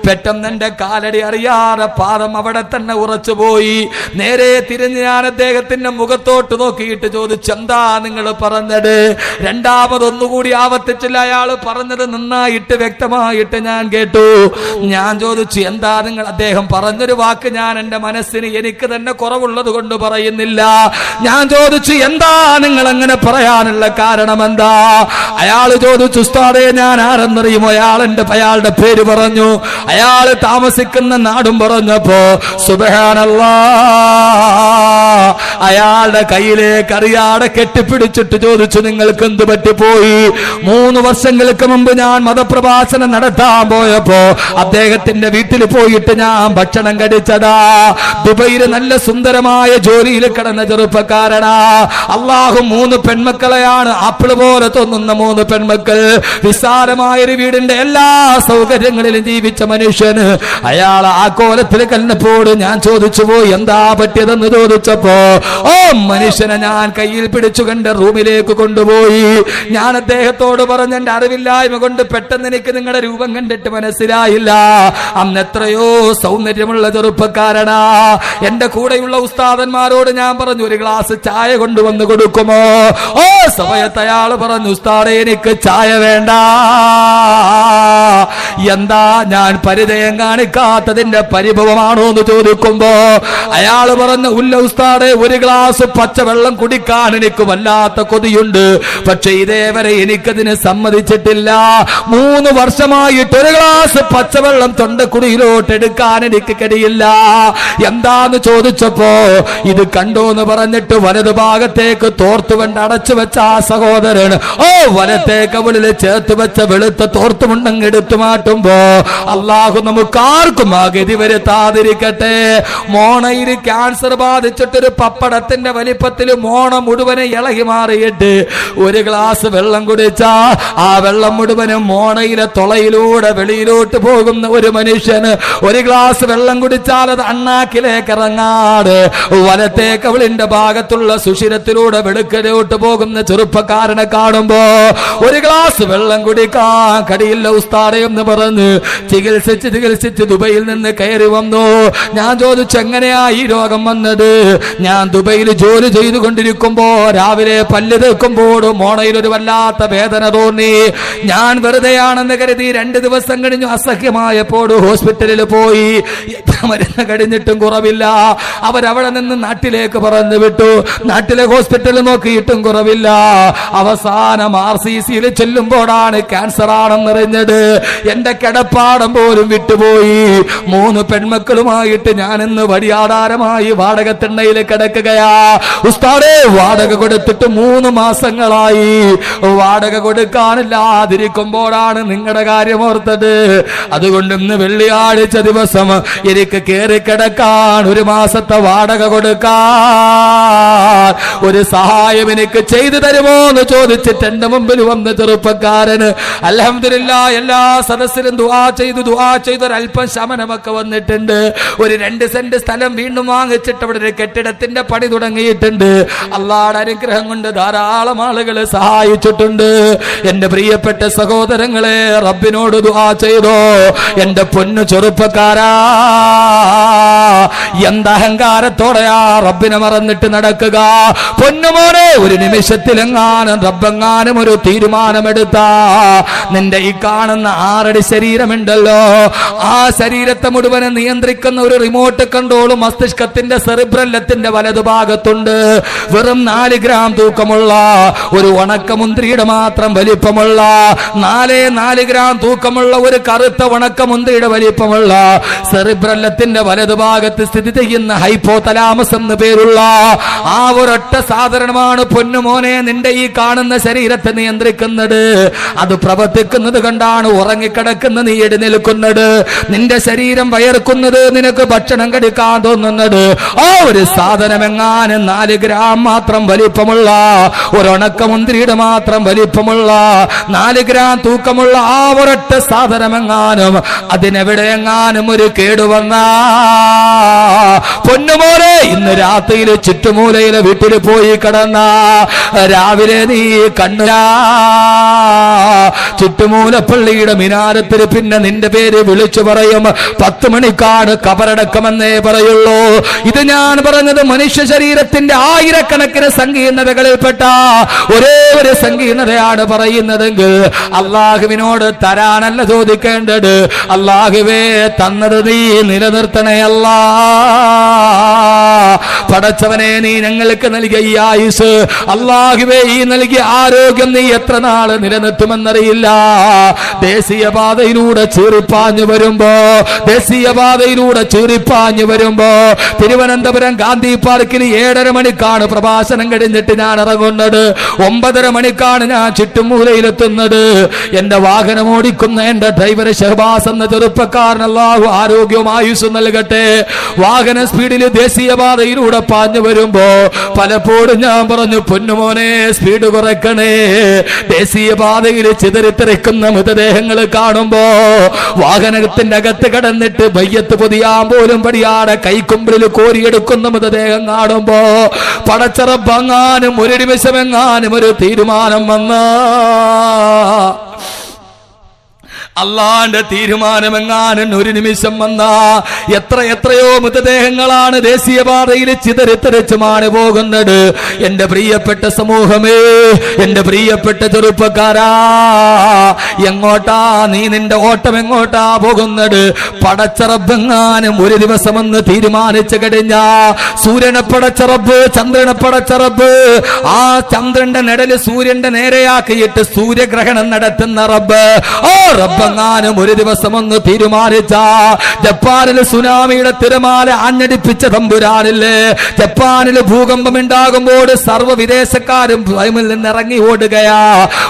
പെട്ടെന്ന് എന്റെ കാലടി അറിയാതെ പാദം അവിടെ തന്നെ ഉറച്ചുപോയി. നേരെ തിരിഞ്ഞ് ഞാൻ അദ്ദേഹത്തിന്റെ മുഖത്തോട്ട് നോക്കിയിട്ട് ചോദിച്ചു, എന്താ നിങ്ങൾ പറഞ്ഞത്? രണ്ടാമതൊന്നുകൂടി ആവർത്തിച്ചില്ല. അയാൾ പറഞ്ഞത് നന്നായിട്ട് വ്യക്തമായിട്ട് ഞാൻ കേട്ടു. ഞാൻ ചോദിച്ചു, എന്താ നിങ്ങൾ? അദ്ദേഹം പറഞ്ഞൊരു വാക്ക് ഞാൻ എന്റെ മനസ്സിന് എനിക്ക് തന്നെ കുറവുള്ളത് കൊണ്ട് പറയുന്നില്ല. ഞാൻ ചോദിച്ചു, എന്താ നിങ്ങൾ അങ്ങനെ പറയാനുള്ള കാരണം എന്താ? അയാൾ ചോദിച്ചു, ഉസ്താദേ ഞാൻ ആരെന്നറിയുമോ? അയാളുടെ പേര് പറഞ്ഞു, അയാൾ താമസിക്കുന്ന നാടും പറഞ്ഞപ്പോ സുബ്ഹാനല്ലാഹ്, അയാളുടെ കയ്യിലേക്ക് അറിയാതെ കെട്ടിപ്പിടിച്ചിട്ട് ചോദിച്ചു, നിങ്ങൾക്ക് എന്ത് പറ്റിപ്പോയി? 3 വർഷങ്ങൾക്ക് മുമ്പ് ഞാൻ മതപ്രഭാഷണം നടത്താൻ പോയപ്പോ അദ്ദേഹത്തിന്റെ വീട്ടിൽ പോയിട്ട് ഞാൻ ഭക്ഷണം കഴിച്ചതാ. ദുബൈയിൽ നല്ല സുന്ദരമായ ജോലിയിൽ കിടന്ന ചെറുപ്പക്കാരനാ. അള്ളാഹു 3 പെൺമക്കളെയാണ്, ആപ്പിള് പോലെ തോന്നുന്ന 3 പെൺമക്കൾ, വിശാലമായൊരു വീടിന്റെ എല്ലാ സൗകര്യങ്ങളിലും ജീവിച്ച മനുഷ്യന് അയാൾ ആ കോലത്തിൽ കണ്ടപ്പോൾ ഞാൻ ചോദിച്ചു പോയി, എന്താ പറ്റിയതെന്ന് ചോദിച്ചപ്പോ മനുഷ്യനെ ഞാൻ കയ്യിൽ പിടിച്ചു കണ്ട് റൂമിലേക്ക് കൊണ്ടുപോയി. ഞാൻ അദ്ദേഹത്തോട് പറഞ്ഞ, എന്റെ അറിവില്ലായ്മ കൊണ്ട് പെട്ടെന്ന് എനിക്ക് നിങ്ങളുടെ രൂപം കണ്ടിട്ട് മനസ്സിലായില്ല. അന്ന് എത്രയോ സൗന്ദര്യമുള്ള ചെറുപ്പക്കാരനാ. എന്റെ കൂടെയുള്ള ഉസ്താദന്മാരോട് ഞാൻ പറഞ്ഞു, ഒരു ഗ്ലാസ് ചായ കൊണ്ടുവന്ന് കൊടുക്കുമോ? സമയത്ത് അയാൾ പറഞ്ഞു, ഉസ്താദേ എനിക്ക് ചായ വേണ്ട. എന്താ, ഞാൻ പരിചയം കാണിക്കാത്തതിന്റെ പരിഭവമാണോ എന്ന് ചോദിക്കുമ്പോ അയാൾ പറഞ്ഞു, ഉല്ല ഉസ്താദേ, ഒരു ഗ്ലാസ് പച്ചവെള്ളം കുടിക്കാൻ എനിക്ക് വല്ലാത്ത കൊതിയുണ്ട്. പക്ഷെ ഇതേവരെ എനിക്കതിന് സമ്മതിച്ചിട്ടില്ല. 3 വർഷമായിട്ട് ഒരു ഗ്ലാസ് പച്ചവെള്ളം തൊണ്ടക്കുടിയിലോട്ട് എടുക്കാൻ എനിക്ക് കഴിയില്ല. എന്താന്ന് ചോദിച്ചപ്പോ ഇത് കണ്ടോന്ന് പറഞ്ഞിട്ട് വലതു ഭാഗത്തേക്ക് തോർത്തുകൊണ്ട് അടച്ചു വെച്ച ആ സഹോദരൻ വലത്തെ കവിളിൽ ചേർത്ത് വെച്ച വെളുത്ത തോർത്തുമുണ്ടങ്ങ് എടുത്തു മാറ്റുമ്പോ അള്ളാഹു നമുക്ക് ആർക്കും ആ ഗതി വരുത്താതിരിക്കട്ടെ. മോണയിൽ ക്യാൻസർ ബാധിച്ചിട്ടൊരു പപ്പടത്തിന്റെ വലിപ്പത്തിൽ മോണ മുഴുവനെ ഇളകി മാറിയിട്ട് ഒരു ഗ്ലാസ് വെള്ളം കുടിച്ചാ ആ വെള്ളം മുഴുവനും മോണയിലെ തുളയിലൂടെ വെളിയിലോട്ട് പോകുന്ന ഒരു മനുഷ്യന് ഒരു ഗ്ലാസ് വെള്ളം കുടിച്ചാൽ അത് അണ്ണാക്കിലേക്ക് ഇറങ്ങാട് വലത്തെ കവിളിന്റെ ഭാഗത്തുള്ള സുഷിരത്തിലൂടെ വെളുക്കലോട്ട് പോകുന്ന ചെറുപ്പക്കാരനെ കാണുമ്പോ ഒരു ഗ്ലാസ് വെള്ളം കുടിക്കാൻ കടിയില്ല ഉസ്താദേ എന്ന് പറഞ്ഞ് ചികിത്സിച്ച് ദുബൈയിൽ നിന്ന് കയറി വന്നു. ഞാൻ ചോദിച്ചു, എങ്ങനെയാ ഈ രോഗം വന്നത്? ഞാൻ ദുബൈയിൽ ജോലി ചെയ്തുകൊണ്ടിരിക്കുമ്പോ രാവിലെ പല്ല് തേക്കുമ്പോഴും മോണയിൽ ഒരു വല്ലാത്ത വേദന തോന്നി. ഞാൻ വെറുതെയാണെന്ന് കരുതി 2 ദിവസം കഴിഞ്ഞു അസഹ്യമായപ്പോൾ ഹോസ്പിറ്റലിൽ പോയി. മരുന്ന് കഴിഞ്ഞിട്ടും കുറവില്ല. അവരവിടെ നിന്ന് നാട്ടിലേക്ക് പറഞ്ഞു വിട്ടു. നാട്ടിലെ ഹോസ്പിറ്റലിൽ നോക്കിയിട്ടും കുറവില്ല. അവസാനം RCCയിൽ ചെല്ലുമ്പോഴാണ് ക്യാൻസർ ആണെന്നറിഞ്ഞത്. എന്റെ കിടപ്പാടം പോലും വിട്ടുപോയി. 3 പെൺമക്കളുമായിട്ട് ഞാൻ ഇന്ന് വഴിയാധാരമായി വാടക തിണ്ണയിൽ കിടക്കുകയാ. ഉസ്താദേ, വാടക കൊടുത്തിട്ട് 3 മാസങ്ങളായി. വാടക കൊടുക്കാനില്ലാതിരിക്കുമ്പോഴാണ് നിങ്ങളുടെ കാര്യം ഓർത്തത്. അതുകൊണ്ട് ഇന്ന് വെള്ളിയാഴ്ച ദിവസം എനിക്ക് കയറി കിടക്കാൻ, ഒരു മാസത്തെ വാടക കൊടുക്കാൻ ഒരു സഹായം എനിക്ക് ചെയ്തു തരുമോ എന്ന് ചോദിച്ചിട്ട് എന്റെ മുമ്പിൽ വന്ന ചെറുപ്പക്കാരന് അൽഹംദുലില്ലാഹ് എല്ലാ സദസ്സിലും ദുആ ചെയ്ത് ഒരല്പം ശമനമൊക്കെ വന്നിട്ടുണ്ട്. ഒരു 2 സെന്റ് സ്ഥലം വീണ്ടും വാങ്ങിച്ചിട്ട് അവിടെ ഒരു കെട്ടിടത്തിന്റെ പണി തുടങ്ങിയിട്ടുണ്ട്. അല്ലാഹുവിന്റെ അനുഗ്രഹം കൊണ്ട് ധാരാളം ആളുകൾ സഹായിച്ചിട്ടുണ്ട്. എന്റെ പ്രിയപ്പെട്ട സഹോദരങ്ങളെ, റബ്ബിനോട് ദുആ ചെയ്തോ. എന്റെ പൊന്നു ചെറുപ്പക്കാരാ, എന്തഹങ്കാരത്തോടെയാ റബ്ബിനെ മറന്നിട്ട് നടക്കുക. പൊന്നുമോനെ, ഒരു നിമിഷത്തിലെങ്ങാനും റബ്ബെങ്ങാനും ഒരു തീരുമാനമെടുത്താ നിന്റെ ഈ കാണുന്ന 6 അടി ശരീരമുണ്ടല്ലോ, ആ ശരീരത്തെ മുഴുവൻ നിയന്ത്രിക്കുന്ന ഒരു റിമോട്ട് കൺട്രോൾ മസ്തിഷ്കത്തിന്റെ സെറിബ്രല്ലത്തിന്റെ വലതുഭാഗത്തുണ്ട്. വെറും 4 ഗ്രാം തൂക്കമുള്ള ഒരു ഉണക്കമുന്തിരിയുടെ മാത്രം വലിപ്പമുള്ള 4 ഗ്രാം തൂക്കമുള്ള ഒരു കറുത്ത ഉണക്കമുന്തിരിയുടെ വലിപ്പമുള്ള സെറിബ്രല്ലത്തിന്റെ വലതുഭാഗത്ത് സ്ഥിതി ചെയ്യുന്ന ഹൈപ്പോതലാമസ് എന്ന് പേരുള്ള ആ ഒരൊറ്റ സാധനമാണ് പൊന്നുമോനെ നിന്റെ ഈ കാണുന്ന ശരീരത്തെ നിയന്ത്രിക്കുന്നത്. അത് പ്രവർത്തിക്കുന്നത് കണ്ടാണ് ഉറങ്ങിക്കിടക്കുന്ന നീ എഴുന്നേൽക്കുന്നത്, നിന്റെ ശരീരം വയർക്കുന്നത്, നിനക്ക് ഭക്ഷണം കഴിക്കാൻ തോന്നുന്നത്. ആ ഒരു സാധനമെങ്ങാനും 4 ഗ്രാം മാത്രം വലിപ്പമുള്ള ഒരു ഉണക്കമുന്തിരിയുടെ മാത്രം വലിപ്പമുള്ള 4 ഗ്രാം തൂക്കമുള്ള ആ ഒരൊറ്റ സാധനമെങ്ങാനും അതിനെവിടെയെങ്ങാനും ഒരു കേടുവന്ന പൊന്നുമോനെ, ഇന്ന് രാത്രിയിൽ ചുറ്റുമൂലയിലെ വീട്ടിൽ പോയി കിടന്ന രാവിലെ നീ കണ്ണുരാ ചുറ്റുമൂലപ്പള്ളിയുടെ മിനാരത്തിൽ പിന്നെ നിന്റെ പേര് വിളിച്ചു പറയും. 10 മണിക്കാണ് കബറടക്കമെന്നേ പറയുള്ളൂ. ഇത് ഞാൻ പറഞ്ഞത് മനുഷ്യ ശരീരത്തിന്റെ ആയിരക്കണക്കിന് സങ്കീർണതകളിൽപ്പെട്ട ഒരേ ഒരു സങ്കീർണതയാണ് പറയുന്നതെങ്കിൽ അള്ളാഹുവിനോട് തരാനല്ല ചോദിക്കേണ്ടത്. അള്ളാഹുവേ, തന്നത് നീ നിലനിർത്തണയല്ല. പടച്ചവനെ, നീ ഞങ്ങൾക്ക് നൽകിയ ഈ ആയുസ്, അള്ളാഹുവേ, ഈ നൽകിയ ആരോഗ്യം നീ എത്ര നാള് നിലനിർത്തുമെന്നറിയില്ല. ദേശീയപാതയിലൂടെ ചീറിപ്പാഞ്ഞു വരുമ്പോ തിരുവനന്തപുരം ഗാന്ധി പാർക്കിൽ 7:30 മണിക്കാണ് പ്രഭാഷണം കഴിഞ്ഞിട്ട് ഞാൻ ഇറങ്ങുന്നത്. 9:30 മണിക്കാണ് ഞാൻ ചുറ്റുമൂലയിലെത്തുന്നത്. എന്റെ വാഹനം ഓടിക്കുന്ന എന്റെ ഡ്രൈവർ ഷഹബാസ് എന്ന ചെറുപ്പക്കാരൻ അല്ലാഹു ആരോഗ്യവും ആയുസ്സും നൽകട്ടെ. വാഹന സ്പീഡിൽ ദേശീയപാതയിലൂടെ പാഞ്ഞു വരുമ്പോ പലപ്പോഴും ഞാൻ പറഞ്ഞു, പൊന്നുമോനെ സ്പീഡ് കുറയ്ക്കണേ. ദേശീയപാതയിൽ ചിതറിത്തെറിക്കുന്ന മൃതദേഹങ്ങൾ കാണുമ്പോ, വാഹനത്തിന്റെ അകത്ത് കടന്നിട്ട് ബയ്യത്ത് പൊതിയാൻ പോലും പടിയാടെ കൈക്കുമ്പിളിൽ കോരിയെടുക്കുന്ന മൃതദേഹം കാണുമ്പോ പടച്ചറബെങ്ങാനും ഒരു നിമിഷമെങ്ങാനും ഒരു തീരുമാനം വന്ന അള്ളാന്റെ തീരുമാനമെങ്ങാനും ഒരു നിമിഷം വന്ന എത്രയോ മൃതദേഹങ്ങളാണ് ദേശീയപാതയിൽ ചിതറിത്തെറിച്ചുമാണ് പോകുന്നത്. എന്റെ പ്രിയപ്പെട്ട സമൂഹമേ, എന്റെ പ്രിയപ്പെട്ട ചെറുപ്പക്കാരാ, എങ്ങോട്ടാ നീ നിന്റെ ഓട്ടം എങ്ങോട്ടാ പോകുന്നത്? പടച്ചറബെങ്ങാനും ഒരു ദിവസമെന്ന് തീരുമാനിച്ചു കഴിഞ്ഞ സൂര്യനെ പടച്ചറബ്, ചന്ദ്രനെ പടച്ചറബ്, ആ ചന്ദ്രന്റെ നിഴല് സൂര്യന്റെ നേരെയാക്കിയിട്ട് സൂര്യഗ്രഹണം നടത്തുന്ന റബ്ബ്, ഓ റബ്ബെങ്ങാനും ഒരു ദിവസം ഒന്ന് തീരുമാനിച്ച ജപ്പാനിൽ സുനാമിയുടെ തിരമാല ആഞ്ഞടിപ്പിച്ച തമ്പുരാനില്ലേ, ജപ്പാനിൽ ഭൂകമ്പം ഉണ്ടാകുമ്പോൾ സർവ്വ വിദേശക്കാരും ഭൂമിയിൽ നിന്നിറങ്ങി ഓടുകയാ.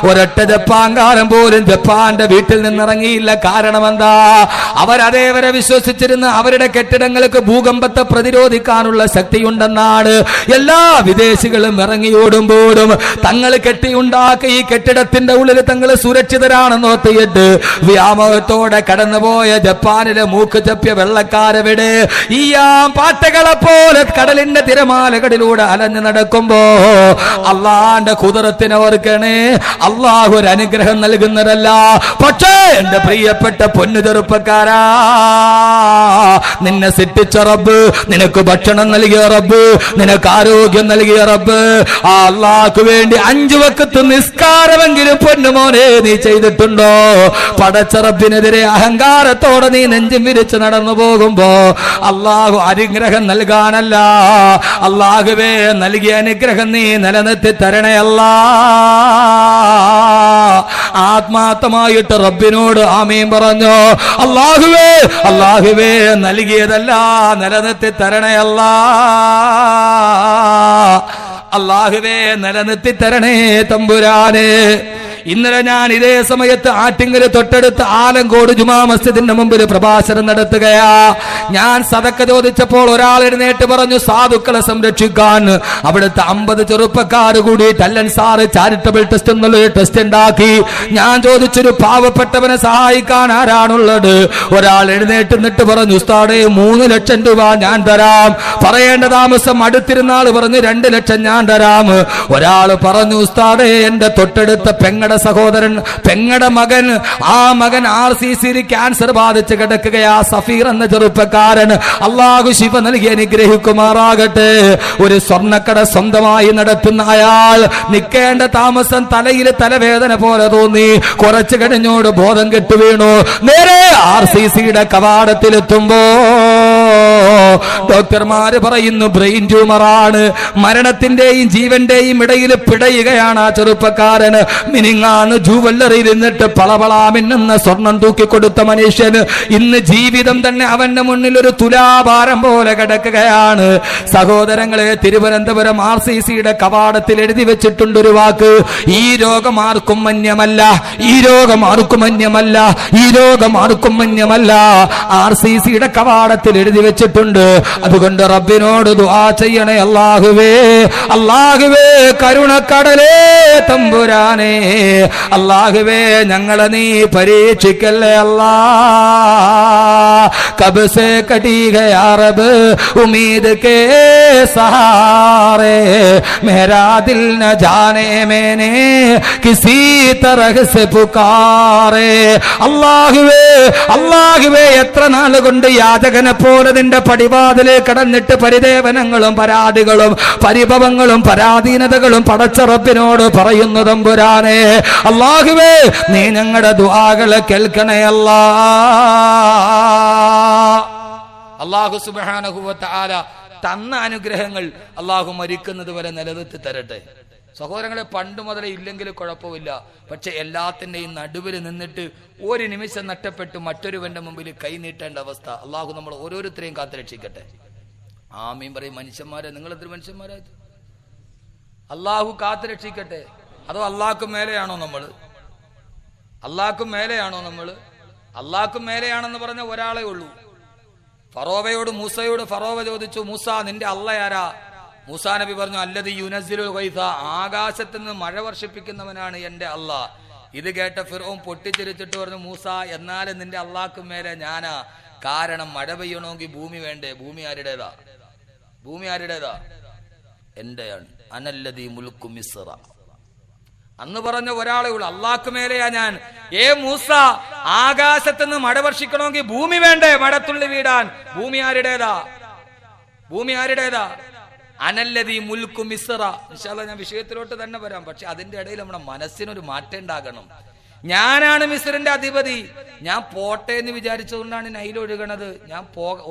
ഒരൊറ്റ ജപ്പാൻകാരൻ പോലും ജപ്പാന്റെ വീട്ടിൽ നിന്നിറങ്ങിയില്ല. കാരണം എന്താ? അവരതേവരെ വിശ്വസിച്ചിരുന്ന അവരുടെ കെട്ടിടങ്ങൾക്ക് ഭൂകമ്പത്തെ പ്രതിരോധിക്കാനുള്ള ശക്തിയുണ്ടെന്നാണ്. എല്ലാ വിദേശികളും ഇറങ്ങി ഓടുമ്പോഴും തങ്ങൾ കെട്ടിയുണ്ടാക്കിയ ഈ കെട്ടിടത്തിന്റെ ഉള്ളിൽ തങ്ങൾ സുരക്ഷിതരാണെന്ന് ഓർത്തിയിട്ട് വ്യാമോഹത്തോടെ കടന്നുപോയ ജപ്പാനിലെ മൂക്ക് ചപ്പിയ വെള്ളക്കാരവിടെ ഈ പാട്ടകളെ പോലെ കടലിന്റെ തിരമാലകളിലൂടെ അലഞ്ഞു നടക്കുമ്പോ അള്ളാന്റെ കുതിരത്തിനെ ഓർക്കണേ. അള്ളാഹു ഒരു അനുഗ്രഹം നൽകുന്നതല്ല. പക്ഷേ എന്റെ പ്രിയപ്പെട്ട പൊന്നു ചെറുപ്പക്കാരാ, നിന്നെ സൃഷ്ടിച്ച റബ്ബ്, നിനക്ക് ഭക്ഷണം നൽകിയ റബ്ബ്, നിനക്ക് ആരോഗ്യം നൽകിയ റബ്ബ്, ആ അള്ളാഹ്ക്ക് വേണ്ടി 5 വക്ത് നിസ്കാരമെങ്കിലും പൊന്നുമോനെ നീ ചെയ്തിട്ടുണ്ടോ? പടച്ച റബ്ബിനെതിരെ അഹങ്കാരത്തോടെ നീ നെഞ്ചും വിരിച്ച് നടന്നു പോകുമ്പോ അള്ളാഹു അനുഗ്രഹം നൽകാനല്ല, അള്ളാഹുവേ നൽകിയ അനുഗ്രഹം നീ നിലനിർത്തി തരണയല്ല. ആത്മാർത്ഥമായിട്ട് റബ്ബിനോട് ആമീൻ പറഞ്ഞോ. അള്ളാഹുവേ, അള്ളാഹുവേ നൽകിയതല്ല നിലനിർത്തി തരണയല്ല. അള്ളാഹുവേ നിലനിർത്തി തരണേ തമ്പുരാനെ. ഇന്നലെ ഞാൻ ഇതേ സമയത്ത് ആറ്റിങ്ങൽ തൊട്ടടുത്ത് ആലങ്കോട് ജുമാ മസ്ജിദിന്റെ മുമ്പിൽ പ്രഭാഷണം നടത്തുകയാ. ഞാൻ സദക്ക ചോദിച്ചപ്പോൾ ഒരാൾ എഴുന്നേറ്റ് പറഞ്ഞു, സാധുക്കളെ സംരക്ഷിക്കാൻ അവിടുത്തെ 50 ചെറുപ്പക്കാർ കൂടി ടല്ലൻ സാറ് ചാരിറ്റബിൾ ട്രസ്റ്റ് എന്നുള്ളൊരു ട്രസ്റ്റ് ഉണ്ടാക്കി. ഞാൻ ചോദിച്ചൊരു പാവപ്പെട്ടവനെ സഹായിക്കാൻ ആരാണുള്ളത്? ഒരാൾ എഴുന്നേറ്റ് നിന്നിട്ട് പറഞ്ഞു, ഉസ്താദേ 3 ലക്ഷം രൂപ ഞാൻ തരാം. പറയേണ്ട താമസം അടുത്തിരുന്ന ആള് പറഞ്ഞു 2 ലക്ഷം ഞാൻ തരാം. ഒരാൾ പറഞ്ഞു, ഉസ്താദേ എന്റെ തൊട്ടടുത്ത പെങ്ങടെ സഹോദരൻ, പെങ്ങടെ മകൻ, ആ മകൻ RCC ക്യാൻസർ ബാധിച്ച് കിടക്കുകയാ, സഫീർ എന്ന ചെറുപ്പക്കാരൻ, അള്ളാഹു ശിഫ നൽകി അനുഗ്രഹിക്കുമാറാകട്ടെ. ഒരു സ്വർണ്ണക്കട സ്വന്തമായി നടത്തുന്ന അയാൾ നിൽക്കേണ്ട താമസം തലയിൽ തലവേദന പോലെ തോന്നി. കുറച്ചു കഴിഞ്ഞോട് ബോധം കെട്ടു വീണു. നേരെ RCCയുടെ കവാടത്തിലെത്തുമ്പോ ഡോക്ടർമാര് പറയുന്നു ബ്രെയിൻ ട്യൂമറാണ്. മരണത്തിന്റെയും ജീവന്റെയും ഇടയിൽ പിടയുകയാണ് ആ ചെറുപ്പക്കാരന്. മിനിങ്ങാന്ന് ജൂവല്ലറിയിൽ നിന്നിട്ട് പളപളാമിന്നുന്ന സ്വർണം തൂക്കിക്കൊടുത്ത മനുഷ്യന് ഇന്ന് ജീവിതം തന്നെ അവന്റെ മുന്നിൽ ഒരു തുലാഭാരം പോലെ കിടക്കുകയാണ്. സഹോദരങ്ങളെ, തിരുവനന്തപുരം RCCയുടെ കവാടത്തിൽ എഴുതി വെച്ചിട്ടുണ്ട് ഒരു വാക്ക്, ഈ രോഗം ആർക്കും മന്യമല്ല, ഈ രോഗം ആർക്കും മന്യമല്ല, ഈ രോഗം ആർക്കും മന്യമല്ല. RCCയുടെ കവാടത്തിൽ എഴുതി വെച്ചിട്ടുണ്ട്. അതുകൊണ്ട് റബ്ബിനോട് ദുആ ചെയ്യണേ, അല്ലാഹുവേ, അല്ലാഹുവേ, കരുണക്കടലേ തമ്പുരാനേ, അല്ലാഹുവേ, ഞങ്ങളെ നീ പരീക്ഷിക്കല്ലേ അല്ലാ. കബ് സേ കടി ഗയാ റബ്ബ് ഉമ്മീദ് കേ സഹാരെ, മേരാ ദിൽ ന ജാനെ മേനെ കിസി തരഹ് സെ പുകാരെ. അല്ലാഹുവേ, അല്ലാഹുവേ, എത്ര നാൾ കൊണ്ട് യാചകനെ പോലെ നിന്റെ പടിവാതിലെ കടന്നിട്ട് പരിദേവനങ്ങളും പരാതികളും പരിഭവങ്ങളും പരാധീനതകളും പടച്ച റബ്ബിനോട് പറയുന്നു തമ്പുരാനെ. അല്ലാഹുവേ, നീ ഞങ്ങളുടെ ദുആകളെ കേൾക്കണേ അല്ലാ. അല്ലാഹു സുബ്ഹാനഹു വ തആല തന്ന അനുഗ്രഹങ്ങൾ അല്ലാഹു മരിക്കുന്നത് വരെ നിലനിർത്തി തരട്ടെ. സഹോദരങ്ങളെ, പണ്ട് മുതലേ ഇല്ലെങ്കിൽ കുഴപ്പമില്ല, പക്ഷെ എല്ലാത്തിൻ്റെയും നടുവിൽ നിന്നിട്ട് ഒരു നിമിഷം നഷ്ടപ്പെട്ട് മറ്റൊരുവന്റെ മുമ്പിൽ കൈ നീട്ടേണ്ട അവസ്ഥ അല്ലാഹു നമ്മൾ ഓരോരുത്തരെയും കാത്തുരക്ഷിക്കട്ടെ. ആമീൻ പറയും. മനുഷ്യന്മാരെ, നിങ്ങൾ എത്ര മനുഷ്യന്മാരായത്? അല്ലാഹു കാത്തുരക്ഷിക്കട്ടെ. അതോ അല്ലാഹുക്കും മേലെയാണോ നമ്മൾ? അല്ലാഹുക്കും മേലെയാണോ നമ്മൾ? അല്ലാഹുക്കും മേലെയാണെന്ന് പറഞ്ഞ ഒരാളെ ഉള്ളൂ. ഫറോവയോട് മൂസയോട് ഫറോവ ചോദിച്ചു, മൂസ നിന്റെ അള്ളയാരാ? മൂസാ നബി പറഞ്ഞു, അല്ലദീ യുനസ്സിലുൽ ഗൈസ, ആകാശത്ത് നിന്ന് മഴ വർഷിപ്പിക്കുന്നവനാണ് എന്റെ അള്ളാഹ്. ഇത് കേട്ട ഫിർഔൻ പൊട്ടിച്ചിരിച്ചിട്ട് പറഞ്ഞു, മൂസ എന്നാലും നിന്റെ അള്ളാഹ്ക്കും മേലെ ഞാനാ. കാരണം മഴ പെയ്യണമെങ്കിൽ ഭൂമി വേണ്ടേ? ഭൂമി ആരുടേതാ? ഭൂമി ആരുടേതാ? എന്റെയാണ്. അനല്ലദീ മുൽക്കു മിസ്റ. അന്ന് പറഞ്ഞ ഒരാളെ ഉള്ളു, അള്ളാഹ്ക്ക് മേലെയാ ഞാൻ. ഏ മൂസ, ആകാശത്തുനിന്ന് മഴ വർഷിക്കണമെങ്കിൽ ഭൂമി വേണ്ടേ മഴത്തുള്ളി വീടാൻ? ഭൂമി ആരുടേതാ? ഭൂമി ആരുടേതാ? അനല്ലദീ മുൽക്കു മിസ്റ. ഇൻഷാ അല്ലാഹ് ഞാൻ വിഷയത്തിലോട്ട് തന്നെ വരാം. പക്ഷെ അതിന്റെ ഇടയിൽ നമ്മുടെ മനസ്സിനൊരു മാറ്റം ഉണ്ടാകണം. ഞാനാണ് മിസ്റിന്റെ അധിപതി, ഞാൻ പോട്ടെ എന്ന് വിചാരിച്ചുകൊണ്ടാണ് നൈൽ ഒഴുകണത്. ഞാൻ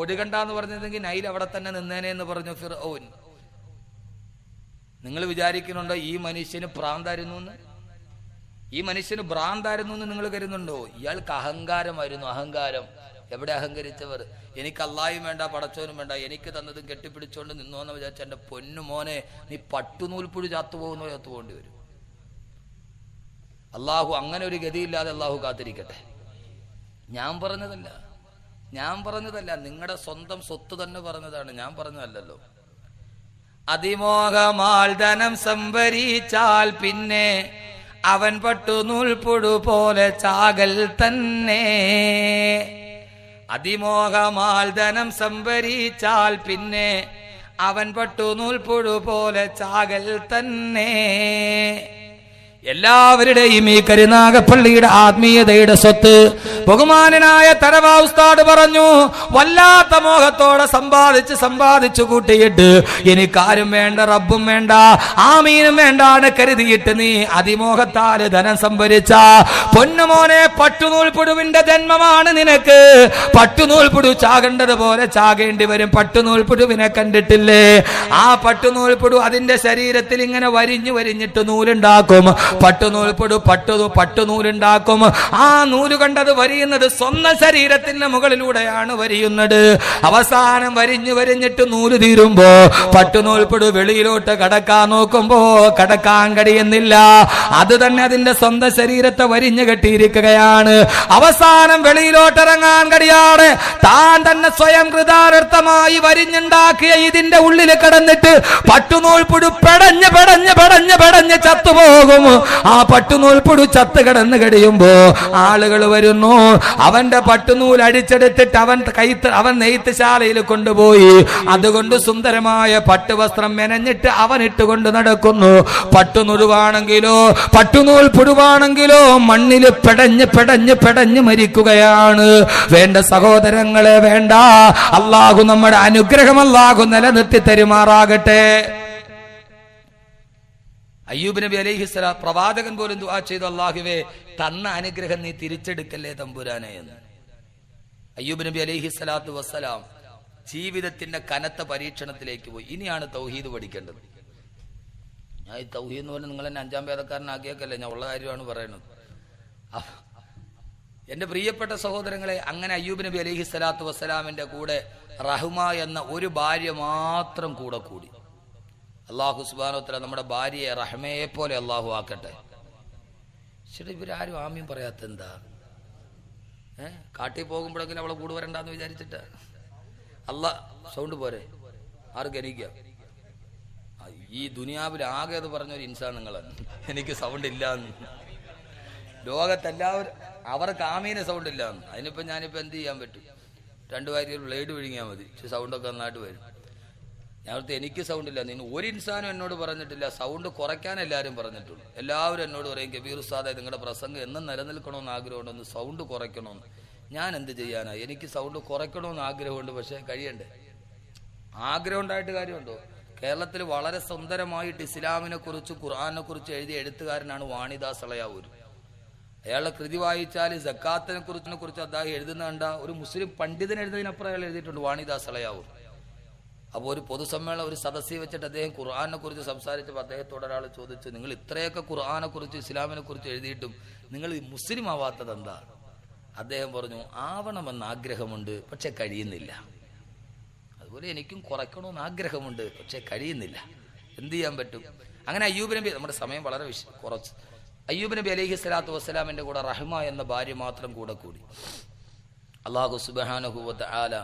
ഒഴുകണ്ടെന്ന് പറഞ്ഞതെങ്കിൽ നൈൽ അവിടെ തന്നെ നിന്നേനെ എന്ന് പറഞ്ഞു ഫിർഔൻ. നിങ്ങൾ വിചാരിക്കുന്നുണ്ടോ ഈ മനുഷ്യന് ഭ്രാന്തായിരുന്നു എന്ന്? ഈ മനുഷ്യന് ഭ്രാന്തായിരുന്നു എന്ന് നിങ്ങൾ കരുതുന്നുണ്ടോ? ഇയാൾക്ക് അഹങ്കാരമായിരുന്നു. അഹങ്കാരം. എവിടെ അഹങ്കരിച്ചവർ? എനിക്ക് അല്ലാഹുവും വേണ്ട പടച്ചവനും വേണ്ട, എനിക്ക് തന്നതും കെട്ടിപ്പിടിച്ചോണ്ട് നിന്നോന്ന് വിചാരിച്ച എന്റെ പൊന്നു മോനെ, നീ പട്ടുനൂൽപ്പുഴ ചത്തുപോകുന്നോ ചത്തുപോകേണ്ടി വരും. അള്ളാഹു അങ്ങനെ ഒരു ഗതിയില്ലാതെ അള്ളാഹു കാത്തിരിക്കട്ടെ. ഞാൻ പറഞ്ഞതല്ല, നിങ്ങളുടെ സ്വന്തം സ്വത്ത് തന്നെ പറഞ്ഞതാണ്, ഞാൻ പറഞ്ഞതല്ലല്ലോ. അതിമോഹമാൽ ധനം സംഭരിച്ചാൽ പിന്നെ അവൻ പട്ടുനൂൽപ്പുഴു പോലെ ചാകൽ തന്നെ. അതിമോഹമാൽ ധനം സംഭരിച്ചാൽ പിന്നെ അവൻ പട്ടുനൂൽപ്പുഴു പോലെ ചാകൽ തന്നെ. എല്ലാവരുടെയും ഈ കരുനാഗപ്പള്ളിയുടെ ആത്മീയതയുടെ സ്വത്ത് ബഹുമാനനായ തരവാ ഉസ്താദ് പറഞ്ഞു, വല്ലാത്ത മോഹത്തോടെ സമ്പാദിച്ചു കൂട്ടിയിട്ട് എനിക്കാരും വേണ്ട, റബ്ബും വേണ്ട, ആമീനും വേണ്ടാന്ന് കരുതിയിട്ട് നീ അതിമോഹത്താല് ധനം സംഭരിച്ച പൊന്നുമോനെ, പട്ടുനൂൽപ്പുഴുവിന്റെ ജന്മമാണ് നിനക്ക്. പട്ടുനൂൽപ്പുഴു ചാകേണ്ടതുപോലെ ചാകേണ്ടി വരും. പട്ടുനൂൽപ്പുഴുവിനെ കണ്ടിട്ടില്ലേ? ആ പട്ടുനൂൽപ്പുഴു അതിന്റെ ശരീരത്തിൽ ഇങ്ങനെ വരിഞ്ഞിട്ട് നൂലുണ്ടാക്കും. പട്ടുനൂൽപ്പുടു പട്ടുനൂലുണ്ടാക്കും. ആ നൂല് കണ്ടത് വരിയുന്നത് സ്വന്തം ശരീരത്തിന്റെ മുകളിലൂടെയാണ് വരിയുന്നത്. അവസാനം വരിഞ്ഞിട്ട് നൂല് തീരുമ്പോ പട്ടുനൂൽപ്പുടു വെളിയിലോട്ട് കടക്കാൻ നോക്കുമ്പോ കടക്കാൻ കഴിയുന്നില്ല. അത് തന്നെ അതിന്റെ സ്വന്തം ശരീരത്തെ വരിഞ്ഞു കെട്ടിയിരിക്കുകയാണ്. അവസാനം വെളിയിലോട്ട് ഇറങ്ങാൻ കഴിയാതെ താൻ തന്നെ സ്വയം കൃതാർത്ഥമായി വരിഞ്ഞുണ്ടാക്കിയ ഇതിന്റെ ഉള്ളിൽ കിടന്നിട്ട് പട്ടുനൂൽപ്പുടു പെടഞ്ഞ് ചത്തുപോകും. ആ പട്ടുനൂൽപ്പുടു ചത്ത് കിടന്ന് കഴിയുമ്പോ ആളുകൾ വരുന്നു. അവന്റെ പട്ടുനൂൽ അടിച്ചെടുത്തിട്ട് അവൻ നെയ്ത്തുശാലയിൽ കൊണ്ടുപോയി അതുകൊണ്ട് സുന്ദരമായ പട്ടുവസ്ത്രം മെനഞ്ഞിട്ട് അവൻ ഇട്ടുകൊണ്ട് നടക്കുന്നു. പട്ടുനൂൽ പുഴുവാണെങ്കിലോ മണ്ണിൽ പെടഞ്ഞ് മരിക്കുകയാണ്. വേണ്ട സഹോദരങ്ങളെ, വേണ്ട. അള്ളാഹു നമ്മുടെ അനുഗ്രഹം അള്ളാഹു നിലനിർത്തി തരുമാറാകട്ടെ. അയ്യൂബ് നബി അലൈഹിസ്സലാം പ്രവാചകൻ പോലും ദുആ ചെയ്തു, അല്ലാഹുവേ തന്ന അനുഗ്രഹം നീ തിരിച്ചെടുക്കല്ലേ തമ്പുരാനെ എന്ന്. അയ്യൂബ് നബി അലൈഹിസ്സലാത്തു വസ്സലാം ജീവിതത്തിന്റെ കനത്ത പരീക്ഷണത്തിലേക്ക് പോയി. ഇനിയാണ് തൗഹീദ് പഠിക്കേണ്ടത്. ഞാൻ ഈ തൗഹീദ് എന്ന് പറഞ്ഞാൽ നിങ്ങൾ എന്നെ 5ാം വേദക്കാരനാക്കിയേക്കല്ലേ, ഞാൻ ഉള്ള കാര്യമാണ് പറയുന്നത്. എന്റെ പ്രിയപ്പെട്ട സഹോദരങ്ങളെ, അങ്ങനെ അയ്യൂബ് നബി അലൈഹിസ്സലാത്തു വസ്സലാമിന്റെ കൂടെ റഹ്മ എന്ന ഒരു ഭാര്യ മാത്രം കൂടെ കൂടി. അള്ളാഹു സുബ്ഹാനഹു വ തആല നമ്മുടെ ഭാര്യയെ റഹ്മയെ പോലെ അള്ളാഹു ആക്കട്ടെ. ശരി, ഇവരാരും ആമീൻ പറയാത്ത എന്താ? കാട്ടിൽ പോകുമ്പോഴെങ്കിലും അവളെ കൂടെ വരണ്ടെന്ന് വിചാരിച്ചിട്ട് സൗണ്ട് പോരെ ആർക്കെനിക്കാം? ഈ ദുനിയാവിൽ ആകെ അത് പറഞ്ഞൊരു ഇൻസാൻ നിങ്ങളാണ്. എനിക്ക് സൗണ്ട് ഇല്ലാന്ന്. ലോകത്തെല്ലാവരും അവർക്ക് ആമീന് സൗണ്ട് ഇല്ലാന്ന്. അതിനിപ്പോ ഞാനിപ്പോ എന്ത് ചെയ്യാൻ പറ്റും? 2 വാരി ഒരു ബ്ലേഡ് വിഴുങ്ങിയാൽ മതി, സൗണ്ടൊക്കെ നന്നായിട്ട് വരും. ഞാനടുത്ത് എനിക്ക് സൗണ്ട് ഇല്ല. നീ ഒരു ഇൻസാനും എന്നോട് പറഞ്ഞിട്ടില്ല. സൗണ്ട് കുറയ്ക്കാൻ എല്ലാവരും പറഞ്ഞിട്ടുള്ളൂ. എല്ലാവരും എന്നോട് പറയും, കബീർ ഉസ്താദേ നിങ്ങളുടെ പ്രസംഗം എന്നും നിലനിൽക്കണമെന്ന് ആഗ്രഹമുണ്ടെന്ന്, സൗണ്ട് കുറയ്ക്കണമെന്ന്. ഞാൻ എന്ത് ചെയ്യാനാ? എനിക്ക് സൗണ്ട് കുറയ്ക്കണമെന്ന് ആഗ്രഹമുണ്ട്, പക്ഷെ കഴിയണ്ടേ? ആഗ്രഹം ഉണ്ടായിട്ട് കാര്യമുണ്ടോ? കേരളത്തിൽ വളരെ സുന്ദരമായിട്ട് ഇസ്ലാമിനെ കുറിച്ച് ഖുർആനെ കുറിച്ച് എഴുതിയ എഴുത്തുകാരനാണ് വാണിദാസ് അളയാവൂർ. അയാളുടെ കൃതി വായിച്ചാൽ സക്കാത്തിനെ കുറിച്ച് അദ്ദേഹം എഴുതുന്ന കണ്ട ഒരു മുസ്ലിം പണ്ഡിതൻ എഴുതുന്നതിനപ്പുറം അയാൾ എഴുതിയിട്ടുണ്ട്, വാണിദാസ് അളയാവൂർ. അപ്പോൾ ഒരു പൊതുസമ്മേളനം ഒരു സദസ്സിൽ വെച്ചിട്ട് അദ്ദേഹം ഖുർആനെ കുറിച്ച് സംസാരിച്ചപ്പോൾ അദ്ദേഹത്തോട് ഒരാൾ ചോദിച്ചു, നിങ്ങൾ ഇത്രയൊക്കെ ഖുർആനെ കുറിച്ച് ഇസ്ലാമിനെ കുറിച്ച് എഴുതിയിട്ടും നിങ്ങൾ മുസ്ലിം ആവാത്തത് എന്താ? അദ്ദേഹം പറഞ്ഞു, ആവണമെന്ന് ആഗ്രഹമുണ്ട്, പക്ഷെ കഴിയുന്നില്ല. അതുപോലെ എനിക്കും കുറയ്ക്കണമെന്ന് ആഗ്രഹമുണ്ട്, പക്ഷെ കഴിയുന്നില്ല. എന്ത് ചെയ്യാൻ പറ്റും? അങ്ങനെ അയ്യൂബ് നബി, നമ്മുടെ സമയം വളരെ കുറച്ച്, അയ്യൂബ് നബി അലൈഹിസ്സലാത്തു വസ്സലാമിന്റെ കൂടെ റഹ്മ എന്ന ഭാര്യ മാത്രം കൂടെ കൂടി. അല്ലാഹു സുബ്ഹാനഹു വ തആല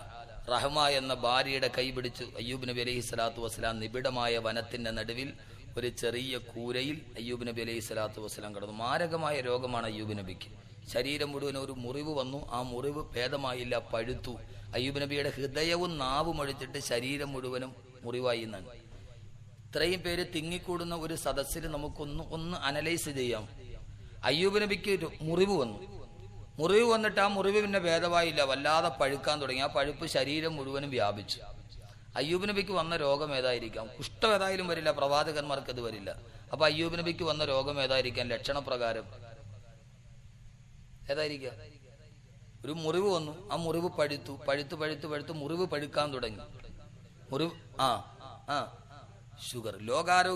റഹ്മ എന്ന ഭാര്യയുടെ കൈപിടിച്ചു അയ്യൂബ് നബി അലൈഹിസ്സലാത്തു വസ്സലാം നിബിഡമായ വനത്തിന്റെ നടുവിൽ ഒരു ചെറിയ കൂരയിൽ അയ്യൂബ് നബി അലൈഹിസ്സലാത്തു വസ്സലാം കിടന്നു. മാരകമായ രോഗമാണ് അയ്യൂബ് നബിക്ക്. ശരീരം മുഴുവൻ ഒരു മുറിവ് വന്നു. ആ മുറിവ് ഭേദമായില്ല, പഴുത്തു. അയ്യൂബ് നബിയുടെ ഹൃദയവും നാവും ഒഴിച്ചിട്ട് ശരീരം മുഴുവനും മുറിവായി എന്നാണ്. ഇത്രയും പേര് തിങ്ങിക്കൂടുന്ന ഒരു സദസ്സിൽ നമുക്കൊന്ന് അനലൈസ് ചെയ്യാം. അയ്യൂബ് നബിക്ക് ഒരു മുറിവ് വന്നിട്ട് ആ മുറിവ് പിന്നെ ഭേദമായില്ല, വല്ലാതെ പഴുക്കാൻ തുടങ്ങി. ആ പഴുപ്പ് ശരീരം മുഴുവനും വ്യാപിച്ചു. അയ്യൂബ് നബിക്ക് വന്ന രോഗം ഏതായിരിക്കാം? കുഷ്ഠം ഏതായാലും വരില്ല, പ്രവാചകന്മാർക്ക് അത് വരില്ല. അപ്പൊ അയ്യൂബ് നബിക്ക് വന്ന രോഗം ഏതായിരിക്കാം? ലക്ഷണപ്രകാരം ഏതായിരിക്കാം? ഒരു മുറിവ് വന്നു, ആ മുറിവ് പഴുത്തു മുറിവ് പഴുക്കാൻ തുടങ്ങി. മുറിവ് ഷുഗർ. ലോകാരോഗ്യ